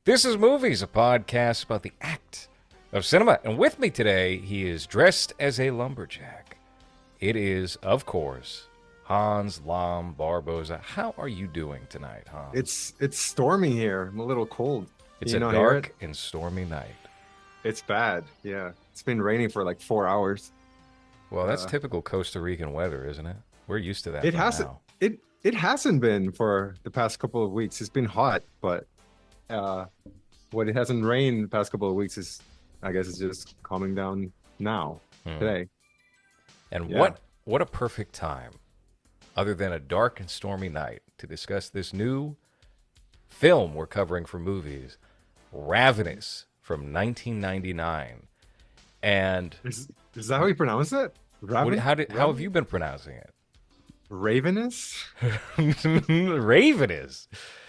This is Movies, a podcast about the act of cinema. And with me today, he is dressed as a lumberjack. It is, of course, Hans Lam Barboza. How are you doing tonight, Hans? It's stormy here. I'm a little cold. It's You a not hear it? dark and stormy night. It's bad. Yeah. It's been raining for like 4 hours. Well, that's Uh, typical Costa Rican weather, isn't it? We're used to that it by hasn't now. it hasn't been for the past couple of weeks. It's been hot, but uh what it hasn't rained the past couple of weeks is I guess it's just calming down now, Hmm. today. And Yeah. what a perfect time, other than a dark and stormy night, to discuss this new film we're covering for movies, Ravenous from 1999. And Is that how you pronounce it? how have you been pronouncing it? Ravenous? Ravenous.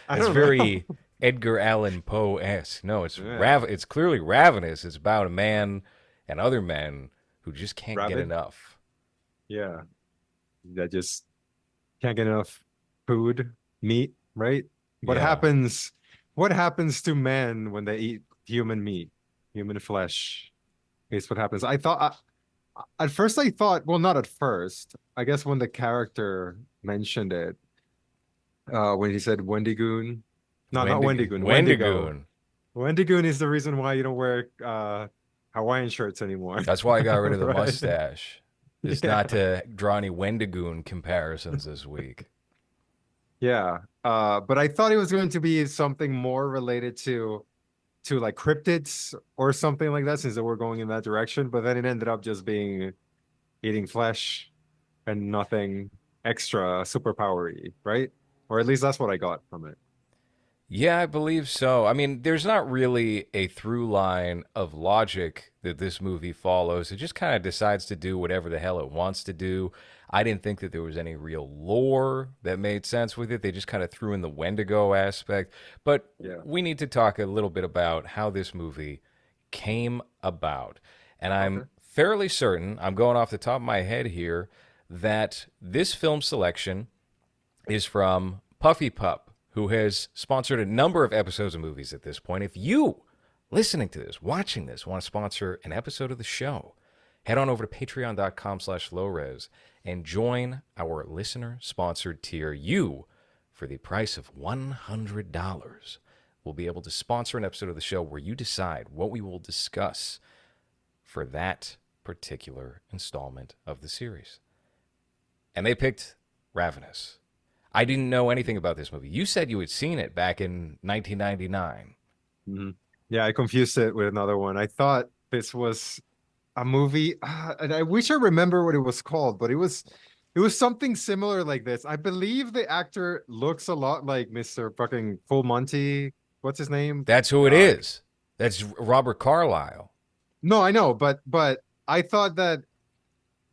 I It's don't know. very Edgar Allan Poe-esque. No, Yeah. it's clearly ravenous. It's about a man and other men who just can't get Rabbit? enough. Yeah. That just can't get enough food, meat, right? What Yeah. happens what happens to men when they eat human meat, human flesh? Is what happens. At first I thought, well, not at first. I guess when the character mentioned it, when he said Wendigoon. No, not Wendigoon, Wendigo. Wendigoon. Wendigoon is the reason why you don't wear Hawaiian shirts anymore. That's why I got rid of the Right? mustache. It's Yeah. not to draw any Wendigoon comparisons this week. Yeah. But I thought it was going to be something more related to like cryptids or something like that, since they were going in that direction. But then it ended up just being eating flesh and nothing extra superpowery, right? Or at least that's what I got from it. Yeah, I believe so. I mean, there's not really a through line of logic that this movie follows. It just kind of decides to do whatever the hell it wants to do. I didn't think that there was any real lore that made sense with it. They just kind of threw in the Wendigo aspect. But Yeah. we need to talk a little bit about how this movie came about. And Okay. I'm fairly certain, I'm going off the top of my head here, that this film selection is from Puffy Pup, who has sponsored a number of episodes of movies at this point. If you, listening to this, watching this, want to sponsor an episode of the show, head on over to patreon.com/LowRes and join our listener-sponsored tier. You, for the price of $100, will be able to sponsor an episode of the show where you decide what we will discuss for that particular installment of the series. And they picked Ravenous. I didn't know anything about this movie. You said you had seen it back in 1999. Mhm. Yeah, I confused it with another one. I thought this was a movie, and I wish I remember what it was called, but it was something similar like this. I believe the actor looks a lot like Mr. fucking Full Monty. What's his name? That's who it Uh, is. That's Robert Carlyle. no, I know, but I thought that.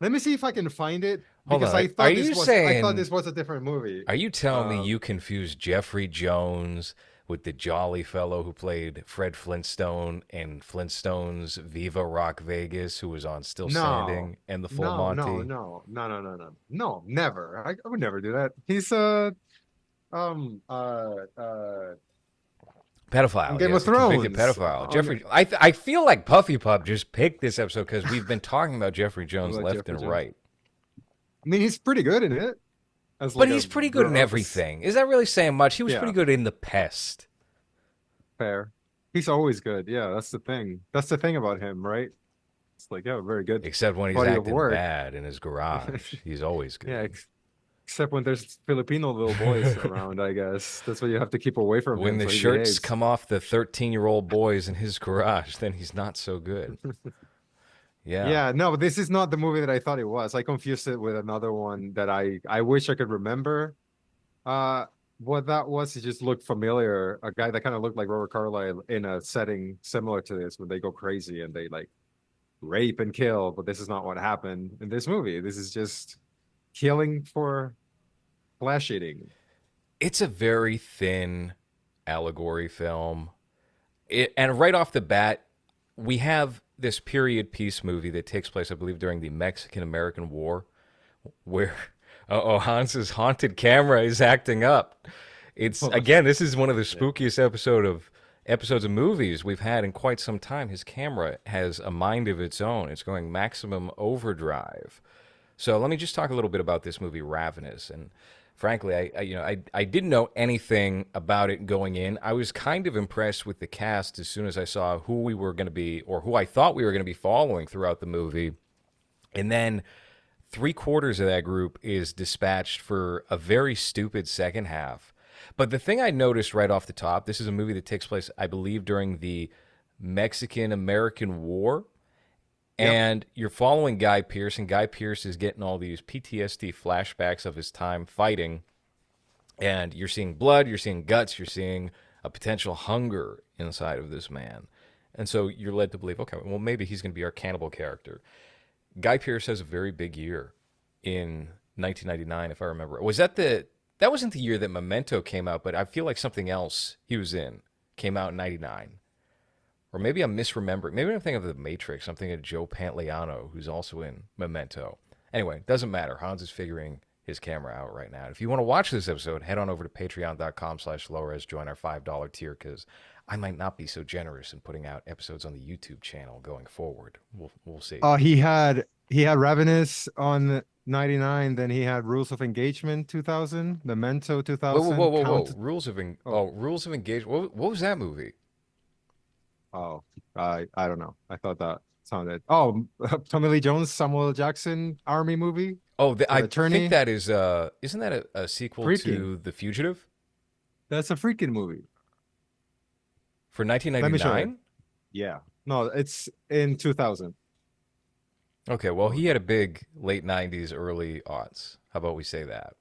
Let me see if I can find it Hold because on. Are you I thought saying, this was a different movie. are you telling me Um, you confused Jeffrey Jones with the jolly fellow who played Fred Flintstone in Flintstone's Viva Rock Vegas, who was on Still no, Standing and The Full no, no, Monty? no, no, no, no, no, no, never. I would never do that. He's um uh uh on Pedophile, Game of yes, a convicted Thrones. pedophile. Jeffrey, I feel like Puffy Pup just picked this episode because we've been talking about Jeffrey Jones Like left Jeffrey and Jones. right. I mean, he's pretty good in it as But like he's pretty good in everything. Is that really saying much? He was pretty yeah, good in The Pest. fair. He's always good. Yeah, that's the thing. That's the thing about him, right? It's like, yeah, very good Except when he's body of acting work. bad in his garage. He's always Yeah, good. except when there's Filipino little boys around, I guess. That's what you have to keep away from When him the so he shirts behaves. come off the 13-year-old boys in his garage, then he's not so good. Yeah. Yeah, no, but this is not the movie that I thought it was. I confused it with another one that I wish I could remember. Uh, what that was, it just looked familiar. A guy that kind of looked like Robert Carlyle in a setting similar to this, where they go crazy and they like rape and kill. But this is not what happened in this movie. This is just killing for flesh eating. It's a very thin allegory film. And right off the bat, we have this period piece movie that takes place, I believe, during the Mexican American War, where Hans's haunted camera is acting up. It's Well, again, this is one of the yeah. spookiest episode of episodes of movies we've had in quite some time. His camera has a mind of its own. It's going maximum overdrive. So let me just talk a little bit about this movie, Ravenous. And frankly, I didn't know anything about it going in. I was kind of impressed with the cast as soon as I saw who we were going to be, or who I thought we were going to be following throughout the movie. And then three-quarters of that group is dispatched for a very stupid second half. But the thing I noticed right off the top, this is a movie that takes place, I believe, during the Mexican American War. Yep. And you're following Guy Pearce, and Guy Pearce is getting all these PTSD flashbacks of his time fighting. And you're seeing blood, you're seeing guts, you're seeing a potential hunger inside of this man. And so you're led to believe, okay, well, maybe he's going to be our cannibal character. Guy Pearce has a very big year in 1999, if I remember. Was that the that wasn't the year that Memento came out, but I feel like something else he was in came out in 99. Or maybe I'm misremembering. Maybe I'm thinking of The Matrix. I'm thinking of Joe Pantoliano, who's also in Memento. Anyway, doesn't matter. Hans is figuring his camera out right now. If you want to watch this episode, head on over to patreon.com/LowRes. Join our $5 tier because I might not be so generous in putting out episodes on the YouTube channel going forward. We'll see. He had Ravenous on 99, then he had Rules of Engagement 2000, Memento Whoa, whoa, whoa, 2000, whoa, whoa! Count. Rules of Engagement. What was that movie? Oh, I don't know. I thought that sounded. Oh, Tommy Lee Jones, Samuel L. Jackson Army movie, Oh, the I think attorney. that is. Isn't that a sequel Freaking. to The Fugitive That's a freaking movie. for Let me show you. 1999? Yeah. No, it's in 2000. Okay, well, he had a big late 90s, early aughts. How about we say that?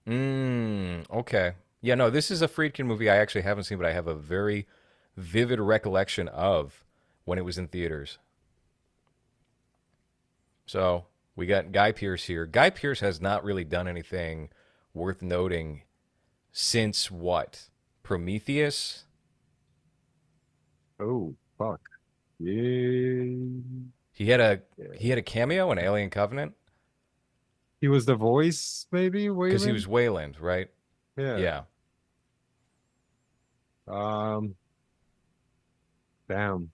Okay. Yeah, no, this is a Friedkin movie I actually haven't seen, but I have a very vivid recollection of when it was in theaters. So we got Guy Pearce here. Guy Pearce has not really done anything worth noting since what? Prometheus? Oh, fuck. Yeah. He had a Yeah. he had a cameo in Alien Covenant He was the voice, maybe, because he Wayland? was Wayland, right? Yeah. Yeah. Um, damn.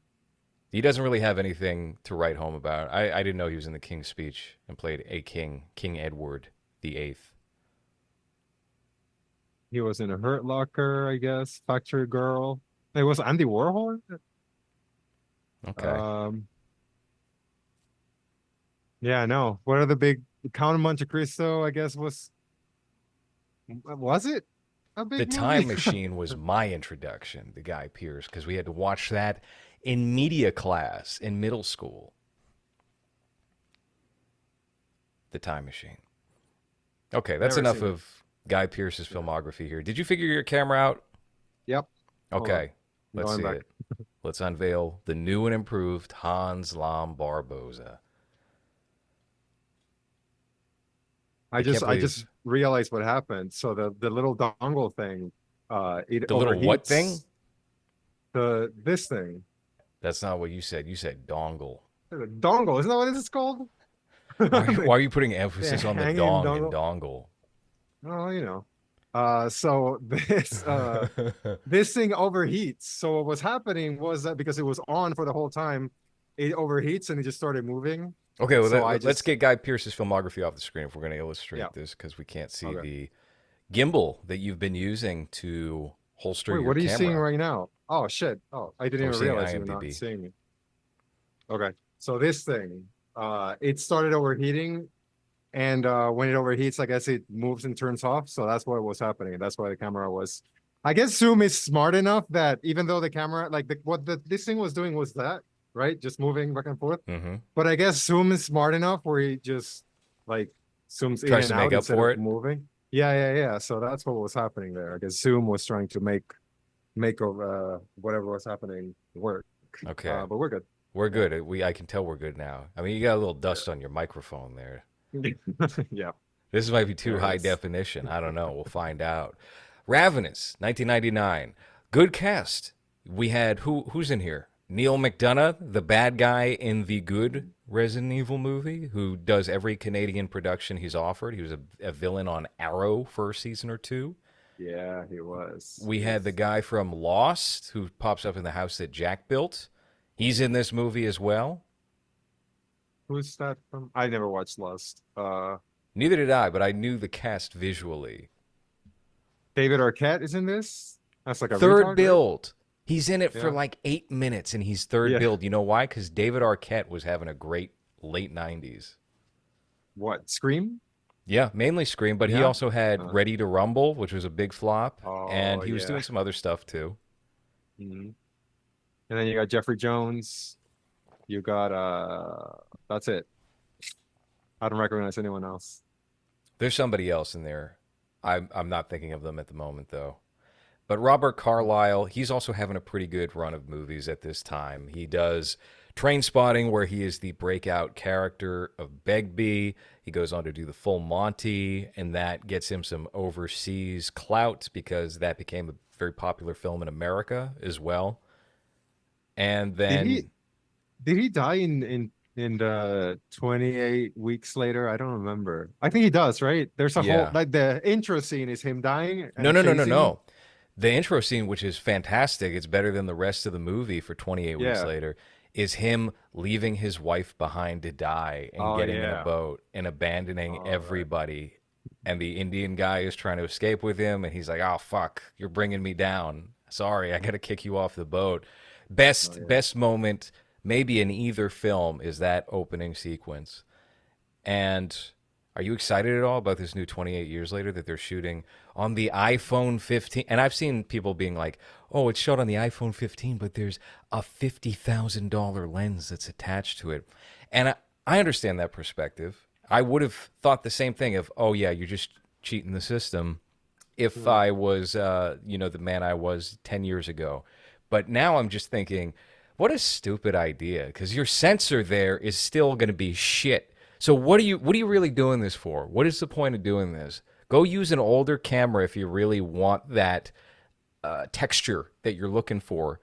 He doesn't really have anything to write home about. I didn't know he was in the King's Speech and played a king, King Edward the Eighth. He was in a Hurt Locker, I guess. Factory Girl. It was Andy Warhol? Okay. Um, yeah, no. What are the big Count of Monte Cristo, I guess was it a The big Time movie? Machine was my introduction to Guy Pearce because we had to watch that in media class in middle school. The Time Machine. Okay, that's Never enough seen it. of Guy Pearce's Yeah. filmography here. Did you figure your camera out? Yep. Hold on. Okay, let's Going see back. it. Let's unveil the new and improved Hans Lam Barboza. I I just can't I believe just realized what happened. So the little dongle thing, it the little what thing? overheats this thing. That's not what you said. You said dongle. Dongle, isn't that what this is called? Why are you putting The emphasis on the hanging dong and dongle. dongle? Oh, you know. So this thing overheats. So what was happening was that because it was on for the whole time, it overheats and it just started moving. Okay, well, So I let's just get Guy Pearce's filmography off the screen if we're going to yeah. illustrate this because we can't see Okay. the gimbal that you've been using to holster Wait, your what are you seeing camera. right now? Oh shit. Oh, I didn't We're even seeing realize you were not IMDb. seeing me. Okay. So this thing, it started overheating, and when it overheats, I guess it moves and turns off. So that's what was happening. That's why the camera was. I guess Zoom is smart enough that even though the camera, like this thing was doing was that, right? Just moving back and forth. Mm-hmm. But I guess Zoom is smart enough where he just like zooms in Tries and to make out up instead for of it. moving. Yeah. So that's what was happening there. I guess Zoom was trying to make whatever was happening work. Okay, But we're good. we're Yeah. good. I can tell we're good now. I mean, you got a little dust on your microphone there. Yeah. This might be too There it high is. definition. I don't know. We'll find out. Ravenous, 1999. Good cast. We had who's in here? Neil McDonough, the bad guy in the good Resident Evil movie, who does every Canadian production he's offered. He was a villain on Arrow for a season or two. Yeah, he was. We had the Oof. guy from Lost who pops up in the house that Jack built. He's in this movie as well. Who's that from? I never watched Lost. Neither did I, but I knew the cast visually. David Arquette is in this. That's like a Third retard, right? build. He's in it for Yeah. like 8 minutes and he's third Yeah. build. You know why? Because David Arquette was having a great late 90s. What? Scream? Yeah, mainly Scream, but he Yeah. also had Uh, Ready to Rumble, which was a big flop, and oh he was yeah. doing some other stuff too. Mhm. And then you got Jeffrey Jones. You got that's it. I don't recognize anyone else. There's somebody else in there. I'm not thinking of them at the moment though. But Robert Carlyle, he's also having a pretty good run of movies at this time. He does Train Spotting, where he is the breakout character of Begbie. He goes on to do the Full Monty, and that gets him some overseas clout because that became a very popular film in America as well. And Did he then, did he die in the 28 weeks later? I don't remember. I think he does, right? There's a whole yeah. like the intro scene is him dying No, and no, no, no, chasing. no. The intro scene, which is fantastic, it's better than the rest of the movie for 28 weeks Yeah. later, is him leaving his wife behind to die and Oh getting in a yeah. boat and abandoning All right. everybody. And the Indian guy is trying to escape with him, and he's like, "Oh fuck, you're bringing me down. Sorry, I got to kick you off the boat." Oh yeah. Best moment maybe in either film is that opening sequence. And are you excited at all about this new 28 years later that they're shooting on the iPhone 15? And I've seen people being like, oh, it's shot on the iPhone 15, but there's a $50,000 lens that's attached to it. And I understand that perspective. I would have thought the same thing of, oh, yeah, you're just cheating the system if Mhm. I was, the man I was 10 years ago. But now I'm just thinking, what a stupid idea, because your sensor there is still going to be shit. So what are you really doing this for? What is the point of doing this? Go use an older camera if you really want that texture that you're looking for.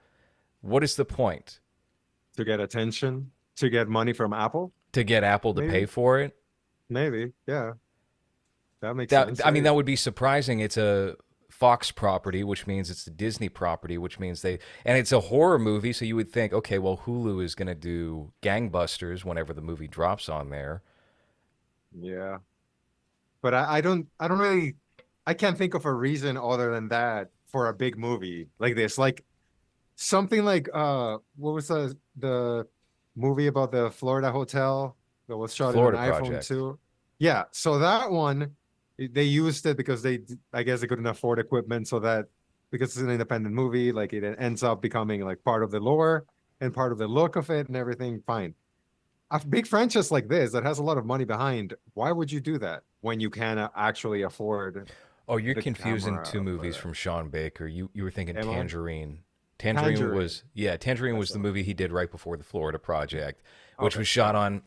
What is the point? To get attention, to get money from Apple, To get Apple to pay maybe. for it? Maybe. Yeah. That makes That sense, I mean, right? that would be surprising. It's a Fox property, which means it's a Disney property, which means and it's a horror movie, so you would think, okay, well, Hulu is going to do gangbusters whenever the movie drops on there. Yeah. But I don't really I can't think of a reason other than that for a big movie like this. Like something like what was the movie about the Florida hotel that was shot in an Florida iPhone Project. 2? Yeah, so that one they used it because I guess they couldn't afford equipment so that because it's an independent movie, like it ends up becoming like part of the lore and part of the look of it and everything. Fine. A big franchise like this that has a lot of money behind, why would you do that when you can actually afford Oh, you're the confusing two camera for movies that? from Sean Baker. You were thinking Am I? Tangerine. Tangerine Tangerine. was yeah, Tangerine That's was the the one. movie he did right before the Florida Project, which Okay, was shot got it. on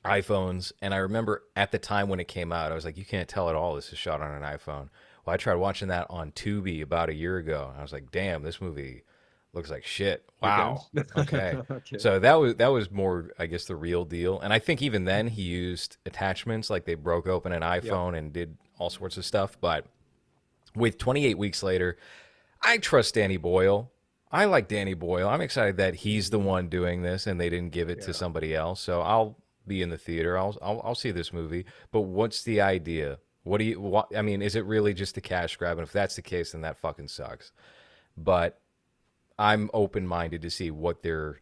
iPhones. And I remember at the time when it came out, I was like, you can't tell at all this is shot on an iPhone. Well, I tried watching that on Tubi about a year ago. And I was like, damn, this movie looks like shit. You can. Wow. Okay. Okay. So that was more, I guess, the real deal. And I think even then he used attachments, like they broke open an Yep. iPhone and did all sorts of stuff. But with 28 weeks later, I trust Danny Boyle. I like Danny Boyle. I'm excited that he's the Mhm. one doing this and they didn't give it to Yeah. somebody else. So I'll be in the theater. I'll see this movie. But what's the idea? I mean, is it really just a cash grab? And if that's the case, then that fucking sucks. But I'm open minded to see what they're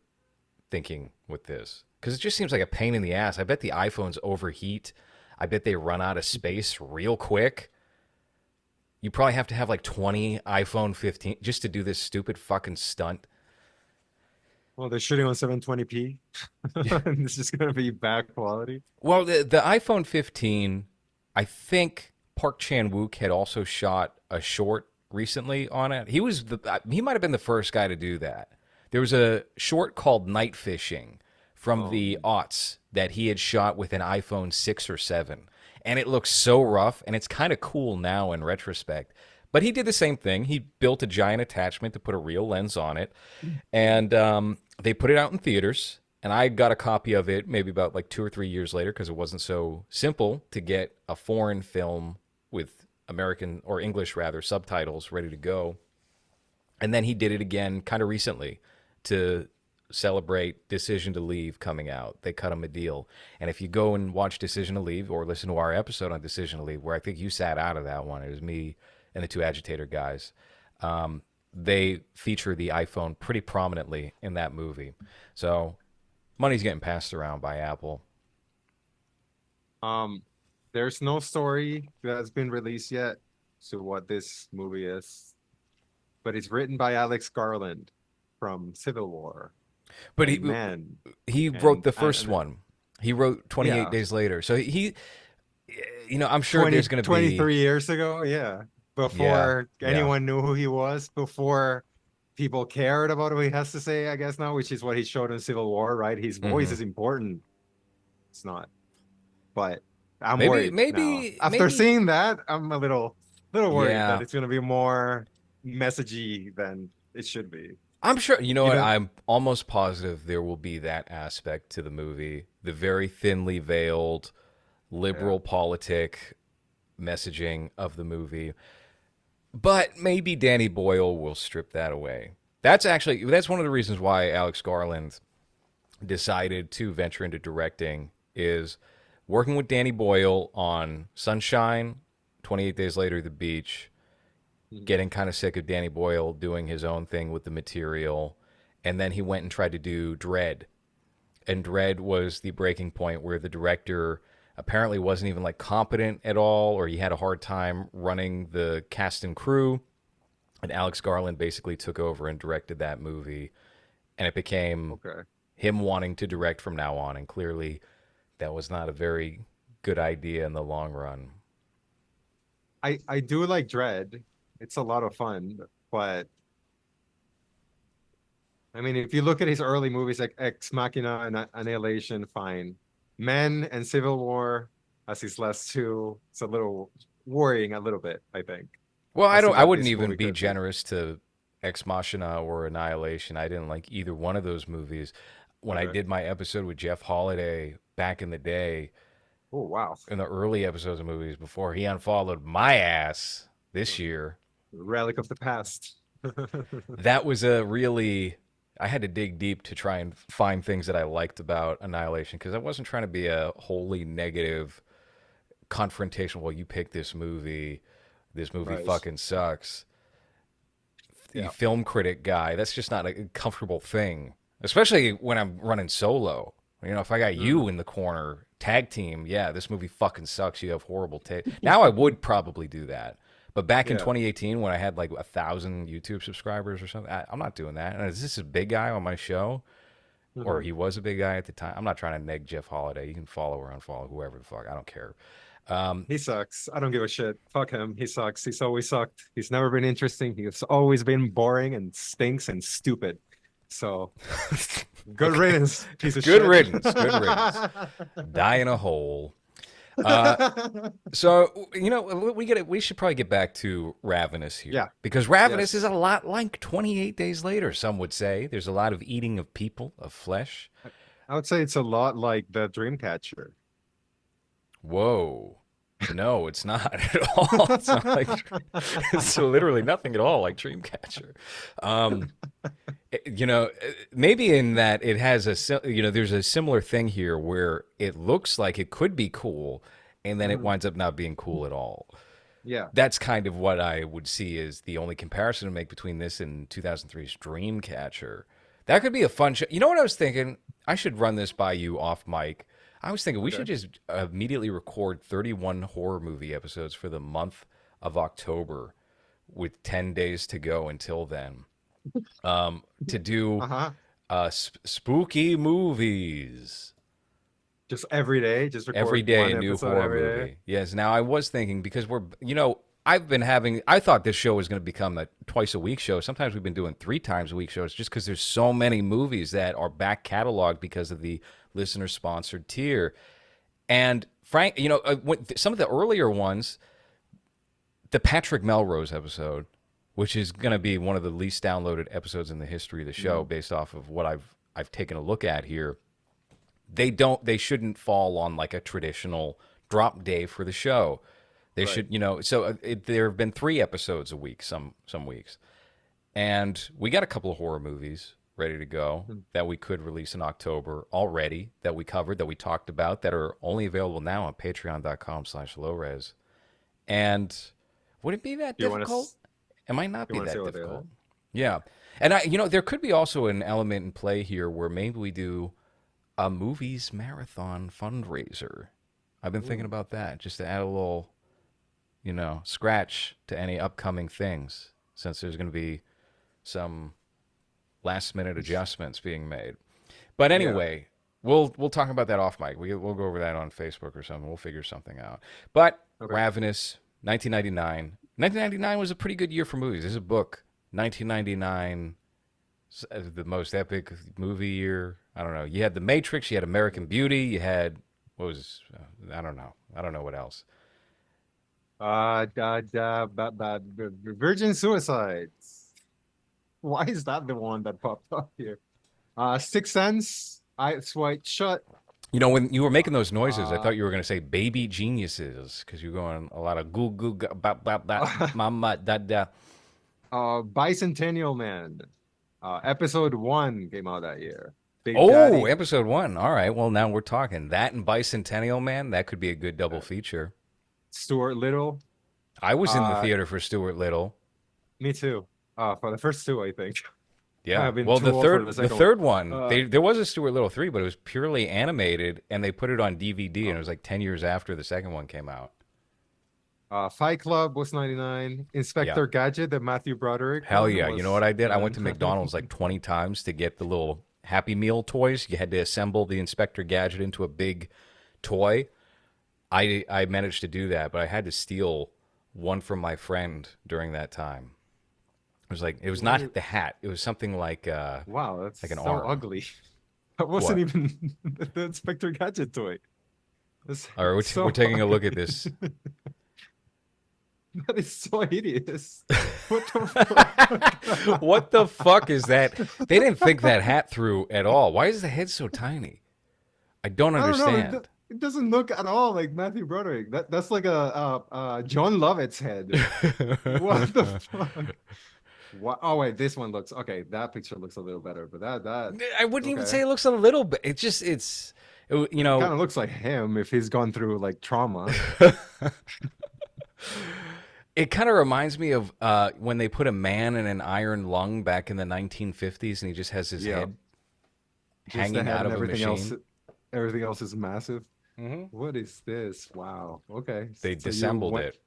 thinking with this because it just seems like a pain in the ass. I bet the iPhones overheat. I bet they run out of space real quick. You probably have to have like 20 iPhone 15 just to do this stupid fucking stunt. Well, they're shooting on 720p. And it's just gonna be bad quality. Well, the iPhone 15, I think Park Chan Wook had also shot a short recently on it. He might have been the first guy to do that. There was a short called Night Fishing from Oh the man. aughts that he had shot with an iPhone 6 or 7. And it looks so rough and it's kind of cool now in retrospect. But he did the same thing. He built a giant attachment to put a real lens on it, and they put it out in theaters. And I got a copy of it maybe about like 2 or 3 years later because it wasn't so simple to get a foreign film with American or English rather subtitles ready to go. And then he did it again kind of recently to celebrate Decision to Leave coming out. They cut him a deal. And if you go and watch Decision to Leave or listen to our episode on Decision to Leave, where I think you sat out of that one, it was me and the two agitator guys. They feature the iPhone pretty prominently in that movie. So money's getting passed around by Apple. Um, there's no story that's been released yet to what this movie is, but it's written by Alex Garland from Civil War But and Men he wrote the first and one. He wrote 28 yeah, Days Later. So I'm sure 20 there's going to be 23 years ago, yeah, yeah, before yeah. anyone knew who he was, before people cared about what he has to say, I guess now, which is what he showed in Civil War, right? His voice hmm is important. It's not, but I'm Maybe worried now. maybe After maybe seeing that, I'm a little worried that yeah. it's gonna be more messagey than it should be. I'm sure, you know what? Even I'm almost positive there will be that aspect to the movie. The very thinly veiled yeah, liberal politic messaging of the movie. But maybe Danny Boyle will strip that away. That's one of the reasons why Alex Garland decided to venture into directing is working with Danny Boyle on Sunshine, 28 Days Later, The Beach, mhm, getting kind of sick of Danny Boyle doing his own thing with the material. And then he went and tried to do Dread. And Dread was the breaking point where the director apparently wasn't even like competent at all, or he had a hard time running the cast and crew. And Alex Garland basically took over and directed that movie. And it became okay. him wanting to direct from now on. And clearly, that was not a very good idea in the long run. I do like Dread. It's a lot of fun, but I mean, if you look at his early movies like Ex Machina and Annihilation, fine. Men and Civil War as his last two, it's a little worrying a little bit, I think, Well, as to I what wouldn't this even movie be could be. generous to Ex Machina or Annihilation. I didn't like either one of those movies. When I Okay. did my episode with Jeff Holiday back in the day, Oh, wow. in the early episodes of movies before he unfollowed my ass this year, Relic of the past. that was a really I had to dig deep to try and find things that I liked about Annihilation because I wasn't trying to be a wholly negative confrontation. Well, you picked this movie. This movie Right. fucking sucks. The Yeah. film critic guy. That's just not a comfortable thing, especially when I'm running solo. If I got you Mhm. in the corner, tag team, yeah, this movie fucking sucks. You have horrible taste. Now I would probably do that. But back in Yeah. 2018, when I had like 1,000 YouTube subscribers or something, I'm not doing that. And is this a big guy on my show? Or Mhm. he was a big guy at the time. I'm not trying to neg Jeff Holiday. You can follow or unfollow whoever the fuck. I don't care. Um, He sucks. I don't give a shit. Fuck him. He sucks. He's always sucked. He's never been interesting. He's always been boring and stinks and stupid. So good okay. riddance, piece of Good shit. riddance. Good riddance. Die in a hole. Uh, So we get it. We should probably get back to Ravenous Yeah. here because Ravenous is Yes. a lot like 28 Days Later. Some would say there's a lot of eating of people, of flesh. I would say it's a lot like the Dreamcatcher. Whoa, no, it's not at all. It's not like it's literally nothing at all like Dreamcatcher. Um, maybe in that it has there's a similar thing here where it looks like it could be cool, and then it Mhm. winds up not being cool at all. Yeah. That's kind of what I would see as the only comparison to make between this and 2003's Dreamcatcher. That could be a fun show. You know what I was thinking? I should run this by you off mic. I was thinking we should Okay. just immediately record 31 horror movie episodes for the month of October with 10 days to go until then. To do Uh-huh. spooky movies. Just every day, just Every record day a one new episode horror every day. movie. Yes. Now I was thinking because I thought this show was going to become a twice a week show. Sometimes we've been doing 3 times a week shows just because there's so many movies that are back cataloged because of the listener sponsored tier. And Frank, some of the earlier ones, the Patrick Melrose episode, which is going to be one of the least downloaded episodes in the history of the show, Mhm. based off of what I've taken a look at here. They shouldn't fall on like a traditional drop day for the show. They Right. should, so there have been 3 episodes a week some weeks. And we got a couple of horror movies ready to go Mm. that we could release in October already that we covered, that we talked about, that are only available now on patreon.com/lowres. And would it be that You want difficult? to It might not you be want to say that what they difficult. are? Yeah. And there could be also an element in play here where maybe we do a movies marathon fundraiser. I've been thinking Ooh. about that just to add a little, scratch to any upcoming things since there's going to be some last minute adjustments being made. But Yeah. anyway, we'll talk about that off mic. We'll go over that on Facebook or something. We'll figure something out. But Okay. Ravenous, 1999. 1999 was a pretty good year for movies. There's a book, 1999, the most epic movie year. I don't know. You had The Matrix. You had American Beauty. You had what was I don't know. I don't know what else. Virgin Suicides. Why is that the one that popped up here? Sixth Sense, Eyes Wide Shut. When you were making those noises, I Uh, thought you were going to say "baby geniuses" because you're going a lot of goo goo bop bop bop mama da da. Bicentennial Man. Episode one came out that year. Big Oh, Daddy. episode one. All right. Well, now we're talking that and Bicentennial Man. That could be a good double uh, feature. Stuart Little. I was in the Uh, theater for Stuart Little. Me too. For the first two, I think. Yeah. I've been Well, too the old for third the the second one. third one, Uh, there was a Stuart Little 3, but it was purely animated and they put it on DVD and uh, it was like 10 years after the second one came out. Fight Club was 99. Yeah. Inspector Gadget, the Matthew Broderick Hell one yeah. You know what was I did? I went to 99. McDonald's like 20 times to get the little Happy Meal toys. You had to assemble the Inspector Gadget into a big toy. I managed to do that, but I had to steal one from my friend during that time. It was not Why? the hat. It was something Wow, that's like an so arm. ugly. That wasn't What? even the Inspector Gadget toy. That's All right, we're so taking a look at ugly. this. That is so hideous. What the fuck? What the fuck is that? They didn't think that hat through at all. Why is the head so tiny? I don't I don't know. understand. It doesn't look at all like Matthew Broderick. That's like a John Lovett's head. What the fuck? What? Oh wait, this one looks okay. That picture looks a little better, but that I wouldn't even okay. say it looks a little bit. It just it's it, you It kind know of looks like him if he's gone through like trauma. it kind of reminds me of when they put a man in an iron lung back in the 1950s, and he just has his Yeah, head just the hanging head out and of a machine. everything else is massive. Hmm. What is this? Wow. Okay. They So you dissembled went. it.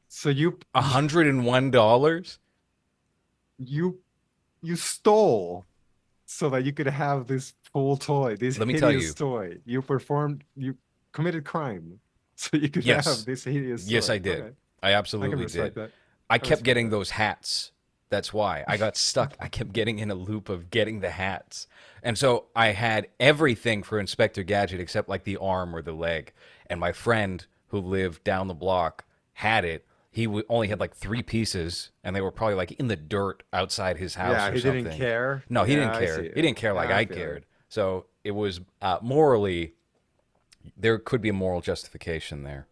So you $101. you you stole so that you could have this full toy, this Let me tell hideous you. toy. You committed crime so you could have Yes, this hideous yes, toy. I did. Okay. I I can absolutely respect did. that. I I kept respect getting that. those hats. That's why I got stuck. I kept getting in a loop of getting the hats. And so I had everything for Inspector Gadget except like the arm or the leg. And my friend who lived down the block had it. Only had like 3 pieces, and they were probably like in the dirt outside his house Yeah, or he didn't something. care. No, he Yeah, didn't I see care. He it. didn't care like Yeah, I I feel it. cared. So it was morally, there could be a moral justification there.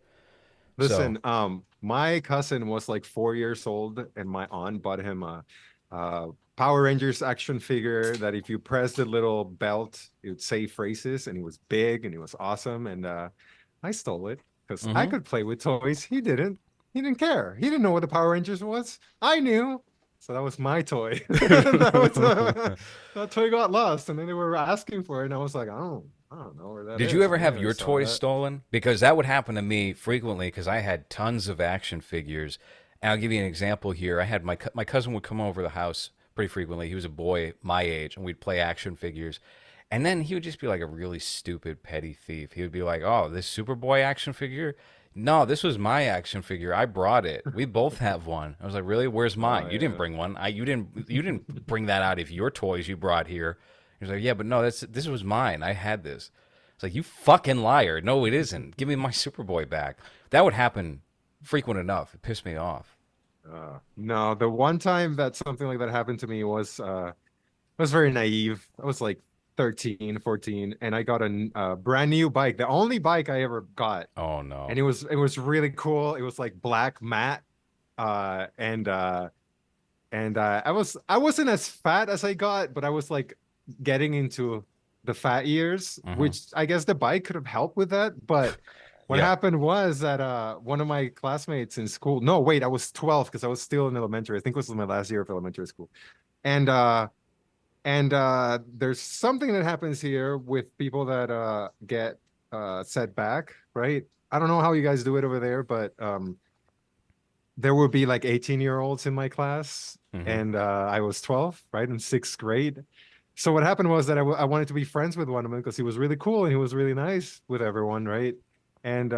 So, Listen, my cousin was like 4 years old, and my aunt bought him a Power Rangers action figure that if you press the little belt, it would say phrases, and it was big and it was awesome. And I stole it because I hmm could play with toys. He didn't. He didn't care. He didn't know what the Power Rangers was. I knew. So that was my toy. That toy got lost, and then they were asking for it, and I was like, I don't know where that Did you is. ever I have never your saw toys that. stolen? Because that would happen to me frequently because I had tons of action figures. And I'll give you an example here. I had my cousin would come over the house pretty frequently. He was a boy my age, and we'd play action figures. And then he would just be like a really stupid, petty thief. He would be like, "Oh, this Superboy action figure? No, this was my action figure. I brought it. We both have one." I was like, "Really? Where's Oh mine? You didn't yeah. bring one. You didn't bring that out of your toys you brought here." He was like, "Yeah, but no, this was mine. I had this." It's like, "You fucking liar. No, it isn't. Give me my Superboy back." That would happen frequent enough. It pissed me off. No, the one time that something like that happened to me was very naive. I was like 13, 14, and I got a brand new bike, the only bike I ever got. Oh And no. it was really cool. It was like black matte. And I wasn't as fat as I got, but I was like getting into the fat years, Mm-hmm. which I guess the bike could have helped with that. But what Yep. happened was that one of my classmates in school, no, wait, I was 12 because I was still in elementary. I think it was my last year of elementary school. And there's something that happens here with people that get set back, right? I don't know how you guys do it over there, but there would be like 18-year-olds in my class, Mm-hmm. and I was 12, right, in sixth grade. So what happened was that I wanted to be friends with one of them because he was really cool and he was really nice with everyone, right? And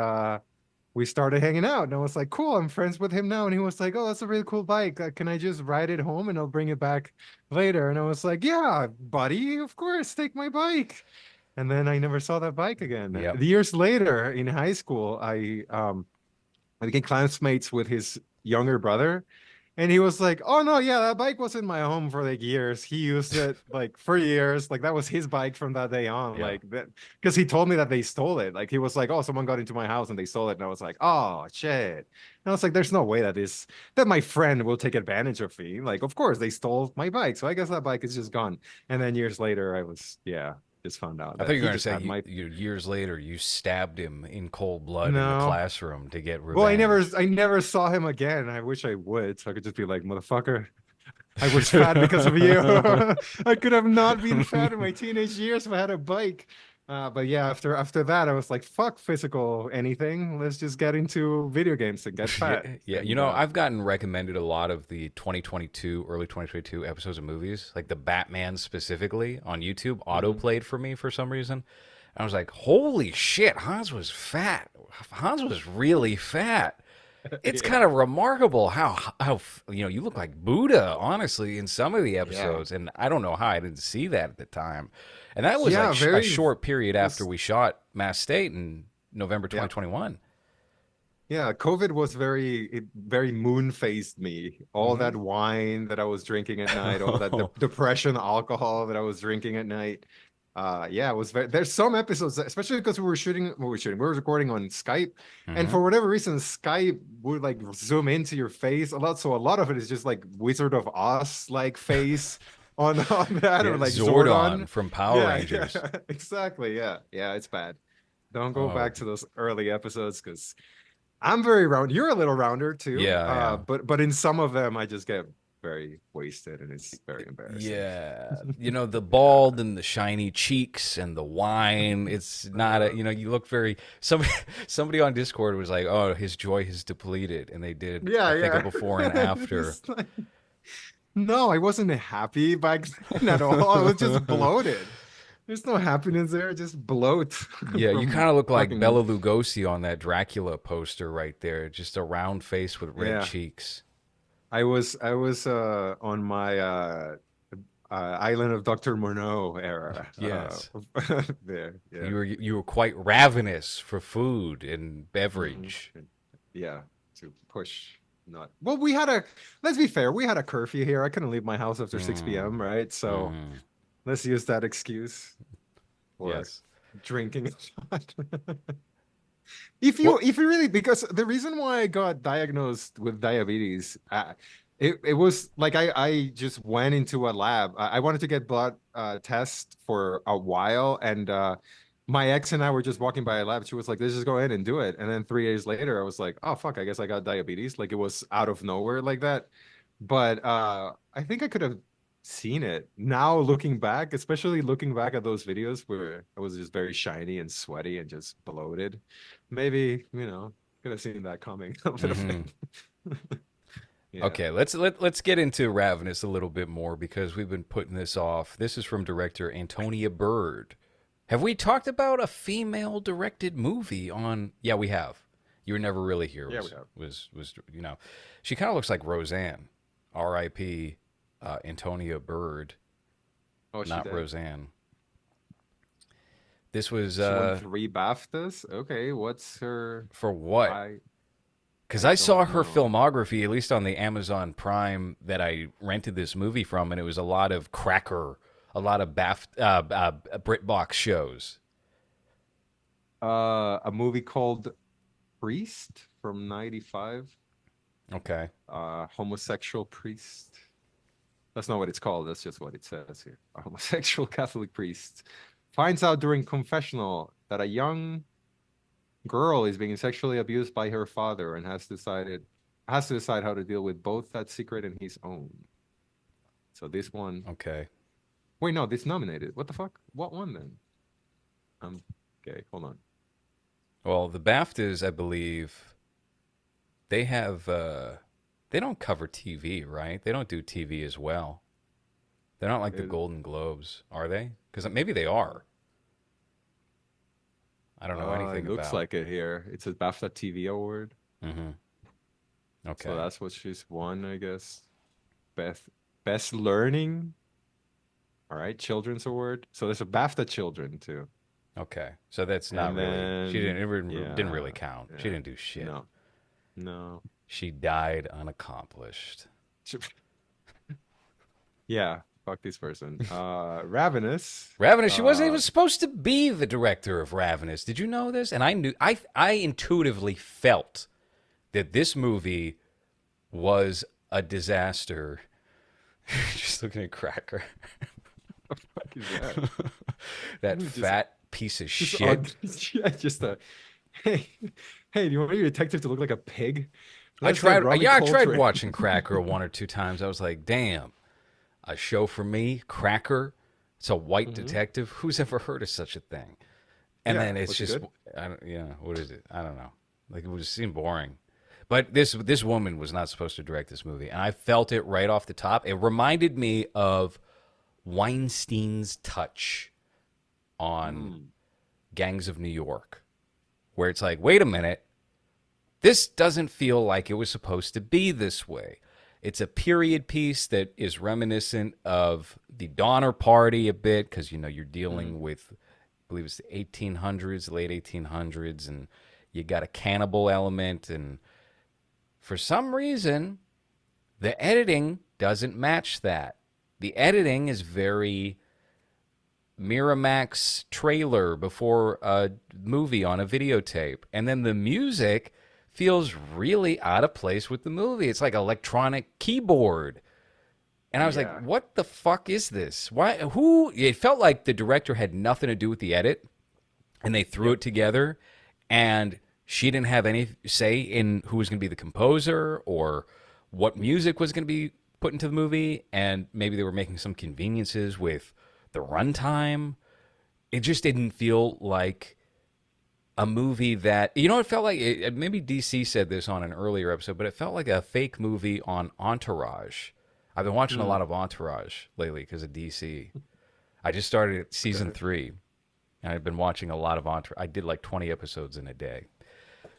we started hanging out, and I was like, cool, I'm friends with him now. And he was like, oh, that's a really cool bike. Can I just ride it home and I'll bring it back later? And I was like, yeah, buddy, of course, take my bike. And then I never saw that bike again. Yep. Years later in high school, I became classmates with his younger brother. And he was like, "Oh no, yeah, that bike was in my home for like years. He used it like for years. Like that was his bike from that day on. Yeah. Like that because he told me that they stole it. Like he was like, "Oh, someone got into my house and they stole it." And I was like, "Oh shit." And I was like, "There's no way that my friend will take advantage of me. Like, of course they stole my bike. So I guess that bike is just gone." And then years later, just found out I thought that you were he going to just say had my years later you stabbed him in cold blood in the no. classroom to get Well, revenge. I never saw him again. I wish I would, so I could just be like, "Motherfucker, I was fat because of you. I could have not been fat in my teenage years if I had a bike." But yeah, after that, I was like, "Fuck physical anything. Let's just get into video games and get Yeah, fat." yeah. You And know, I've gotten recommended a lot of the 2022, early 2022 episodes of movies, like the Batman specifically on YouTube, auto Mhm. played for me for some reason. I was like, holy shit, Hans was fat. Hans was really fat. It's Yeah, kind of remarkable how you look like Buddha, honestly, in some of the yeah, episodes, and I don't know how I didn't see that at the time. And that was like yeah. a Very. short period after Was we shot Mass State in November yeah. 2021. Yeah, COVID was very moon faced me. All Mm-hmm. that wine that I was drinking at night, all that depression alcohol that I was drinking at night. Yeah, it was very, there's some episodes, especially because we were recording on Skype, and Mm-hmm. for whatever reason, Skype would like zoom into your face a lot. So a lot of it is just like Wizard of Oz like face on that, Yeah, or like Zordon Zordon. from Power Yeah, yeah, Rangers. exactly. Yeah, yeah, it's bad. Don't go Oh, back to those early episodes because I'm very round. You're a little rounder too. yeah, yeah. But in some of them I just get very wasted and it's very embarrassing. Yeah, the bald and the shiny cheeks and the wine. It's not a, Uh, you look very somebody on Discord was like, "Oh, his joy is depleted." And they did I yeah, think a yeah. before and after. It's like, no, I wasn't happy back then at all. I was just bloated. There's no happiness there, just bloat Yeah, you from kind of look like fucking Bela Lugosi on that Dracula poster right there. Just a round face with red yeah. cheeks. I was on my Island of Dr. Moreau era. Yes. There, yeah. You were quite ravenous for food and Mhm. beverage. Yeah, to push not well, we had a let's be fair, we had a curfew here. I couldn't leave my house after 6 Mm, p.m., right? So mm, let's use that excuse for yes. drinking a lot. What? If you really because the reason why I got diagnosed with diabetes, it was like I just went into a lab. I wanted to get blood test for a while, and my ex and I were just walking by a lab. She was like, "Let's just go in and do it." And then 3 days later, I was like, "Oh fuck, I guess I got diabetes." Like it was out of nowhere like that. But I think I could have seen it now looking back, especially looking back at those videos where I was just very shiny and sweaty and just bloated. Maybe, could have seen that coming a little Hmm. bit. Yeah. Okay, let's get into Ravenous a little bit more because we've been putting this off. This is from director Antonia Bird. Have we talked about a female directed movie on? Yeah, we have. You Were Never Really Here Yeah, we have. was she kind of looks like Roseanne. R.I.P. Antonia Bird, Oh, she not did. Roseanne. This was She won 3 BAFTAs. Okay, what's her for what? I Because I I don't saw her know. filmography, at least on the Amazon Prime that I rented this movie from, and it was a lot of cracker, a lot of BritBox shows. A movie called Priest from '95. Okay. Homosexual priest. That's not what it's called. That's just what it says here. A homosexual Catholic priest finds out during confessional that a young girl is being sexually abused by her father and has to decide how to deal with both that secret and his own. So this one, Okay. wait, no, this nominated. What the fuck? What one then? Um, okay, hold on. Well, the BAFTAs, I believe, they have they don't cover TV, right? They don't do TV as well. They're not like the It, Golden Globes, are they? Because maybe they are. I don't know it anything looks about. like it here. It's a BAFTA TV award. Hmm. So Okay. that's what she's won, I guess. Best best learning. All right, children's award. So there's a BAFTA children too. Okay. So that's not And really. She didn't. then Didn't yeah, really count. She yeah. didn't do shit. No. No. She died unaccomplished. Yeah, fuck this person. Ravenous. Ravenous. She wasn't Uh even supposed to be the director of Ravenous. Did you know this? And I knew. I intuitively felt that this movie was a disaster. Just looking at Cracker, fuck is that? that Just fat piece of just shit. yeah, just a hey, hey, do you want your detective to look like a pig? I That's the tried. Robbie Yeah, I tried Coltrane. watching Cracker one or two times. I was like, damn, a show for me, Cracker. It's a white Hmm. detective. Who's ever heard of such a thing? And Yeah, then it's was it just, good? I don't, what is it? I don't know. Like it was seemed boring. But this woman was not supposed to direct this movie, and I felt it right off the top. It reminded me of Weinstein's touch on Hmm. Gangs of New York, where it's like, wait a minute, this doesn't feel like it was supposed to be this way. It's a period piece that is reminiscent of the Donner Party a bit because you're Hmm. dealing with, I believe it's the 1800s, late 1800s, and you got a cannibal element. And for some reason, the editing doesn't match that. The editing is very Miramax trailer before a movie on a videotape. And then the music feels really out of place with the movie. It's like electronic keyboard. And I was like, Yeah. what the fuck is this? Why who it felt like the director had nothing to do with the edit and they threw Yep. it together and she didn't have any say in who was going to be the composer or what music was going to be put into the movie and maybe they were making some conveniences with the runtime. It just didn't feel like a movie that it felt like maybe DC said this on an earlier episode, but it felt like a fake movie on Entourage. I've been watching a Hmm. lot of Entourage lately because of DC. I just started season Okay. 3, and I've been watching a lot of Entourage. I did like 20 episodes in a day.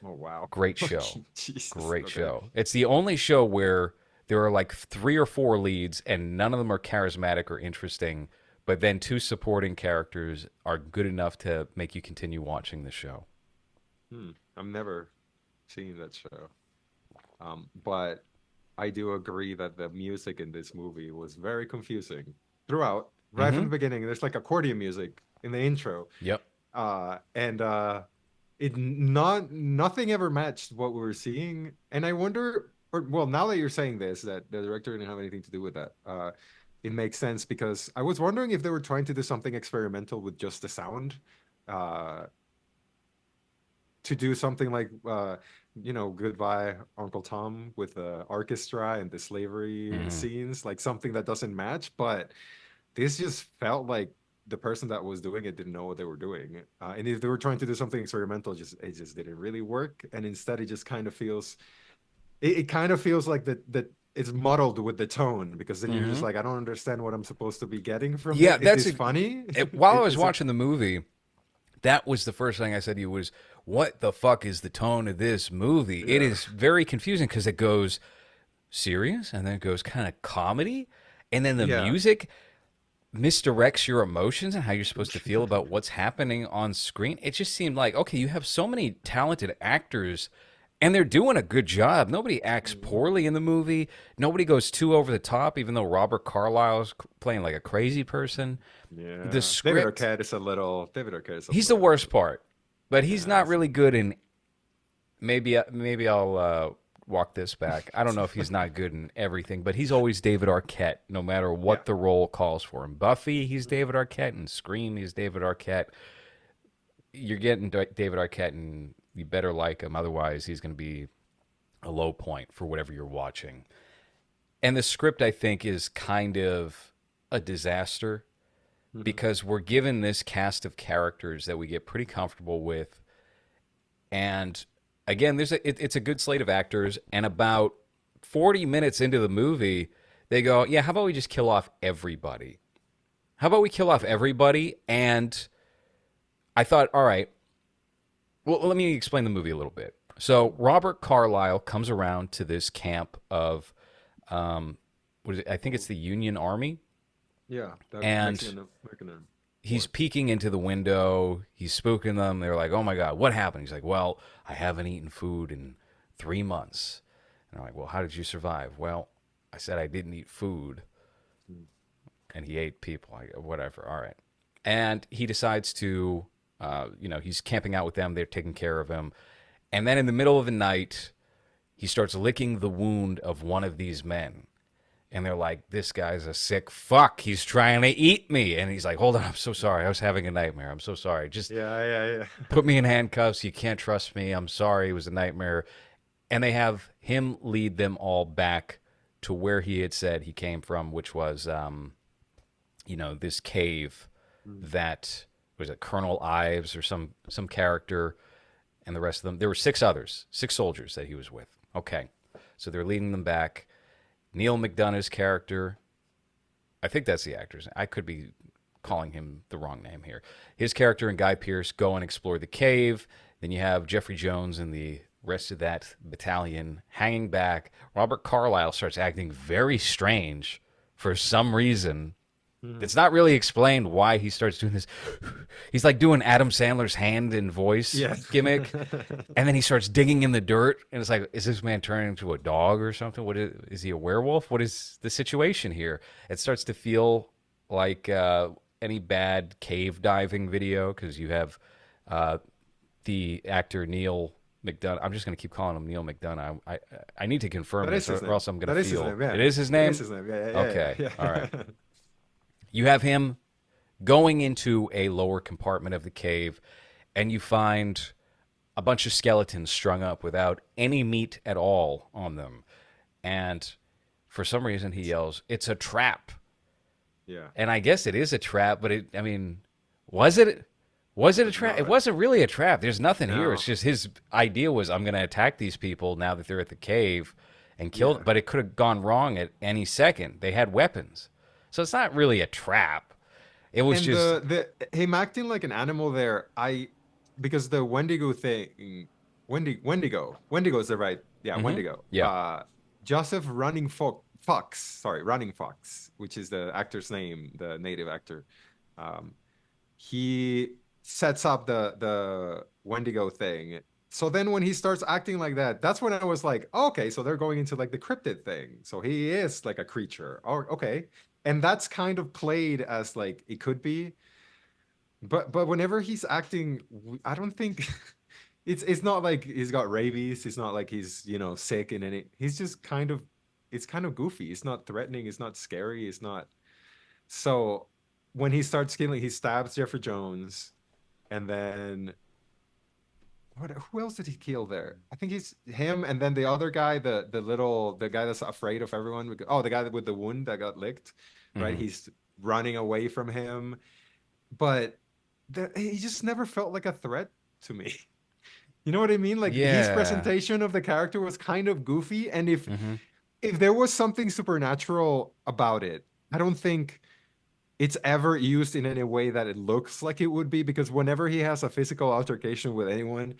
Oh wow. Great show. Jesus. Great Okay. show. It's the only show where there are like 3 or 4 leads, and none of them are charismatic or interesting, but then 2 supporting characters are good enough to make you continue watching the show. Hmm. I've never seen that show. But I do agree that the music in this movie was very confusing throughout. Right from Mm-hmm. the beginning, there's like accordion music in the intro, Yep. and it not nothing ever matched what we were seeing. And I wonder, or well, now that you're saying this, that the director didn't have anything to do with that, it makes sense because I was wondering if they were trying to do something experimental with just the sound, uh, to do something like Goodbye Uncle Tom with the orchestra and the slavery Mm-hmm. scenes, like something that doesn't match. But this just felt like the person that was doing it didn't know what they were doing. And if they were trying to do something experimental, it just didn't really work. And instead, it just kind of feels it kind of feels like that it's muddled with the tone because then you're just Mm-hmm. like, I don't understand what I'm supposed to be getting from Yeah, this. Is that's this funny? while I was Is it? watching the movie, that was the first thing I said to you was, "What the fuck is the tone of this movie?" It Yeah. is very confusing because it goes serious and then it goes kind of comedy, and then the Yeah. music misdirects your emotions and how you're supposed to feel about what's happening on screen. It just seemed like, okay, you have so many talented actors And they're doing a good job. Nobody acts Mhm. poorly in the movie. Nobody goes too over the top, even though Robert Carlyle's playing like a crazy person. The Yeah, script, David Arquette is a he's the little worst bit. part, but he's Yeah, not really good in. Maybe I'll walk this back. I don't know if he's not good in everything, but he's always David Arquette, no matter yeah. what the role calls for him. Buffy, he's David Arquette, and Scream, he's David Arquette. You're getting David Arquette, and you better like him, otherwise he's going to be a low point for whatever you're watching. And the script, I think, is kind of a disaster Mhm. because we're given this cast of characters that we get pretty comfortable with. And again, it's a good slate of actors. And about 40 minutes into the movie, they go, yeah, how about we just kill off everybody? How about we kill off Yeah. everybody? And I thought, all right, well, let me explain the movie a little bit. So Robert Carlyle comes around to this camp of, um, what is it? I think it's the Union Army, Yeah, the and Mexican American he's War. peeking into the window. He's spooking them. They're like, "Oh my god, what happened?" He's like, "Well, I haven't eaten food in 3 months." And I'm like, "Well, how did you survive?" Well, I said I didn't eat food, Mm. and he ate people. Whatever. All right. And he decides to, he's camping out with them. They're taking care of him. And then in the middle of the night, he starts licking the wound of one of these men. And they're like, this guy's a sick fuck. He's trying to eat me. And he's like, hold on, I'm so sorry. I was having a nightmare. I'm so sorry. Just Yeah, yeah, put yeah. me in handcuffs. You can't trust me. I'm sorry. It was a nightmare. And they have him lead them all back to where he had said he came from, which was, this cave Mm. that was it Colonel Ives or some character and the rest of them. There were six others, six soldiers that he was with. Okay. So they're leading them back. Neil McDonough's character, I think that's the actor's. I could be calling him the wrong name here. His character and Guy Pearce go and explore the cave. Then you have Jeffrey Jones and the rest of that battalion hanging back. Robert Carlyle starts acting very strange for some reason. Mhm. It's not really explained why he starts doing this. He's like doing Adam Sandler's hand and voice Yeah. gimmick, and then he starts digging in the dirt, and it's like, is this man turning into a dog or something? What is he, a werewolf? What is the situation here? It starts to feel like any bad cave diving video because you have uh, the actor Neil McDonough. I'm just going to keep calling him Neil McDonough. I need to confirm That is this, his or name. else I'm going to That is his feel name. Yeah, it is his it is name. his name. Yeah, yeah, Okay, yeah, all right. yeah. You have him going into a lower compartment of the cave, and you find a bunch of skeletons strung up without any meat at all on them. And for some reason, he yells, "It's a trap!" Yeah. And I guess it is a trap, but I mean, was it? Was it a But trap? It no, wasn't really a trap. There's nothing here. It's no. just his idea was, I'm going to attack these people now that they're at the cave and kill them. Yeah. But it could have gone wrong at any second. They had weapons. So it's not really a trap. It was And just, the him acting like an animal there, because the Wendigo thing, Wendigo is the right, yeah, mm-hmm. Wendigo. Yeah. Joseph Running Fox, which is the actor's name, the native actor. Um, he sets up the Wendigo thing. So then when he starts acting like that, that's when I was like, oh, okay, so they're going into like the cryptid thing. So he is like a creature. Oh, okay. And that's kind of played as like it could be. But whenever he's acting, I don't think it's not like he's got rabies. It's not like he's, sick in any. He's just kind of it's kind of goofy. It's not threatening, it's not scary, it's not. So when he starts killing, he stabs Jeffrey Jones, and then who else did he kill there? I think he's him, and then the other guy, the guy that's afraid of everyone. Oh, the guy with the wound that got licked, right? Mm-hmm. He's running away from him, but he just never felt like a threat to me. You know what I mean? Like his Yeah. presentation of the character was kind of goofy, and if Mm-hmm. if there was something supernatural about it, I don't think it's ever used in any way that it looks like it would be, because whenever he has a physical altercation with anyone,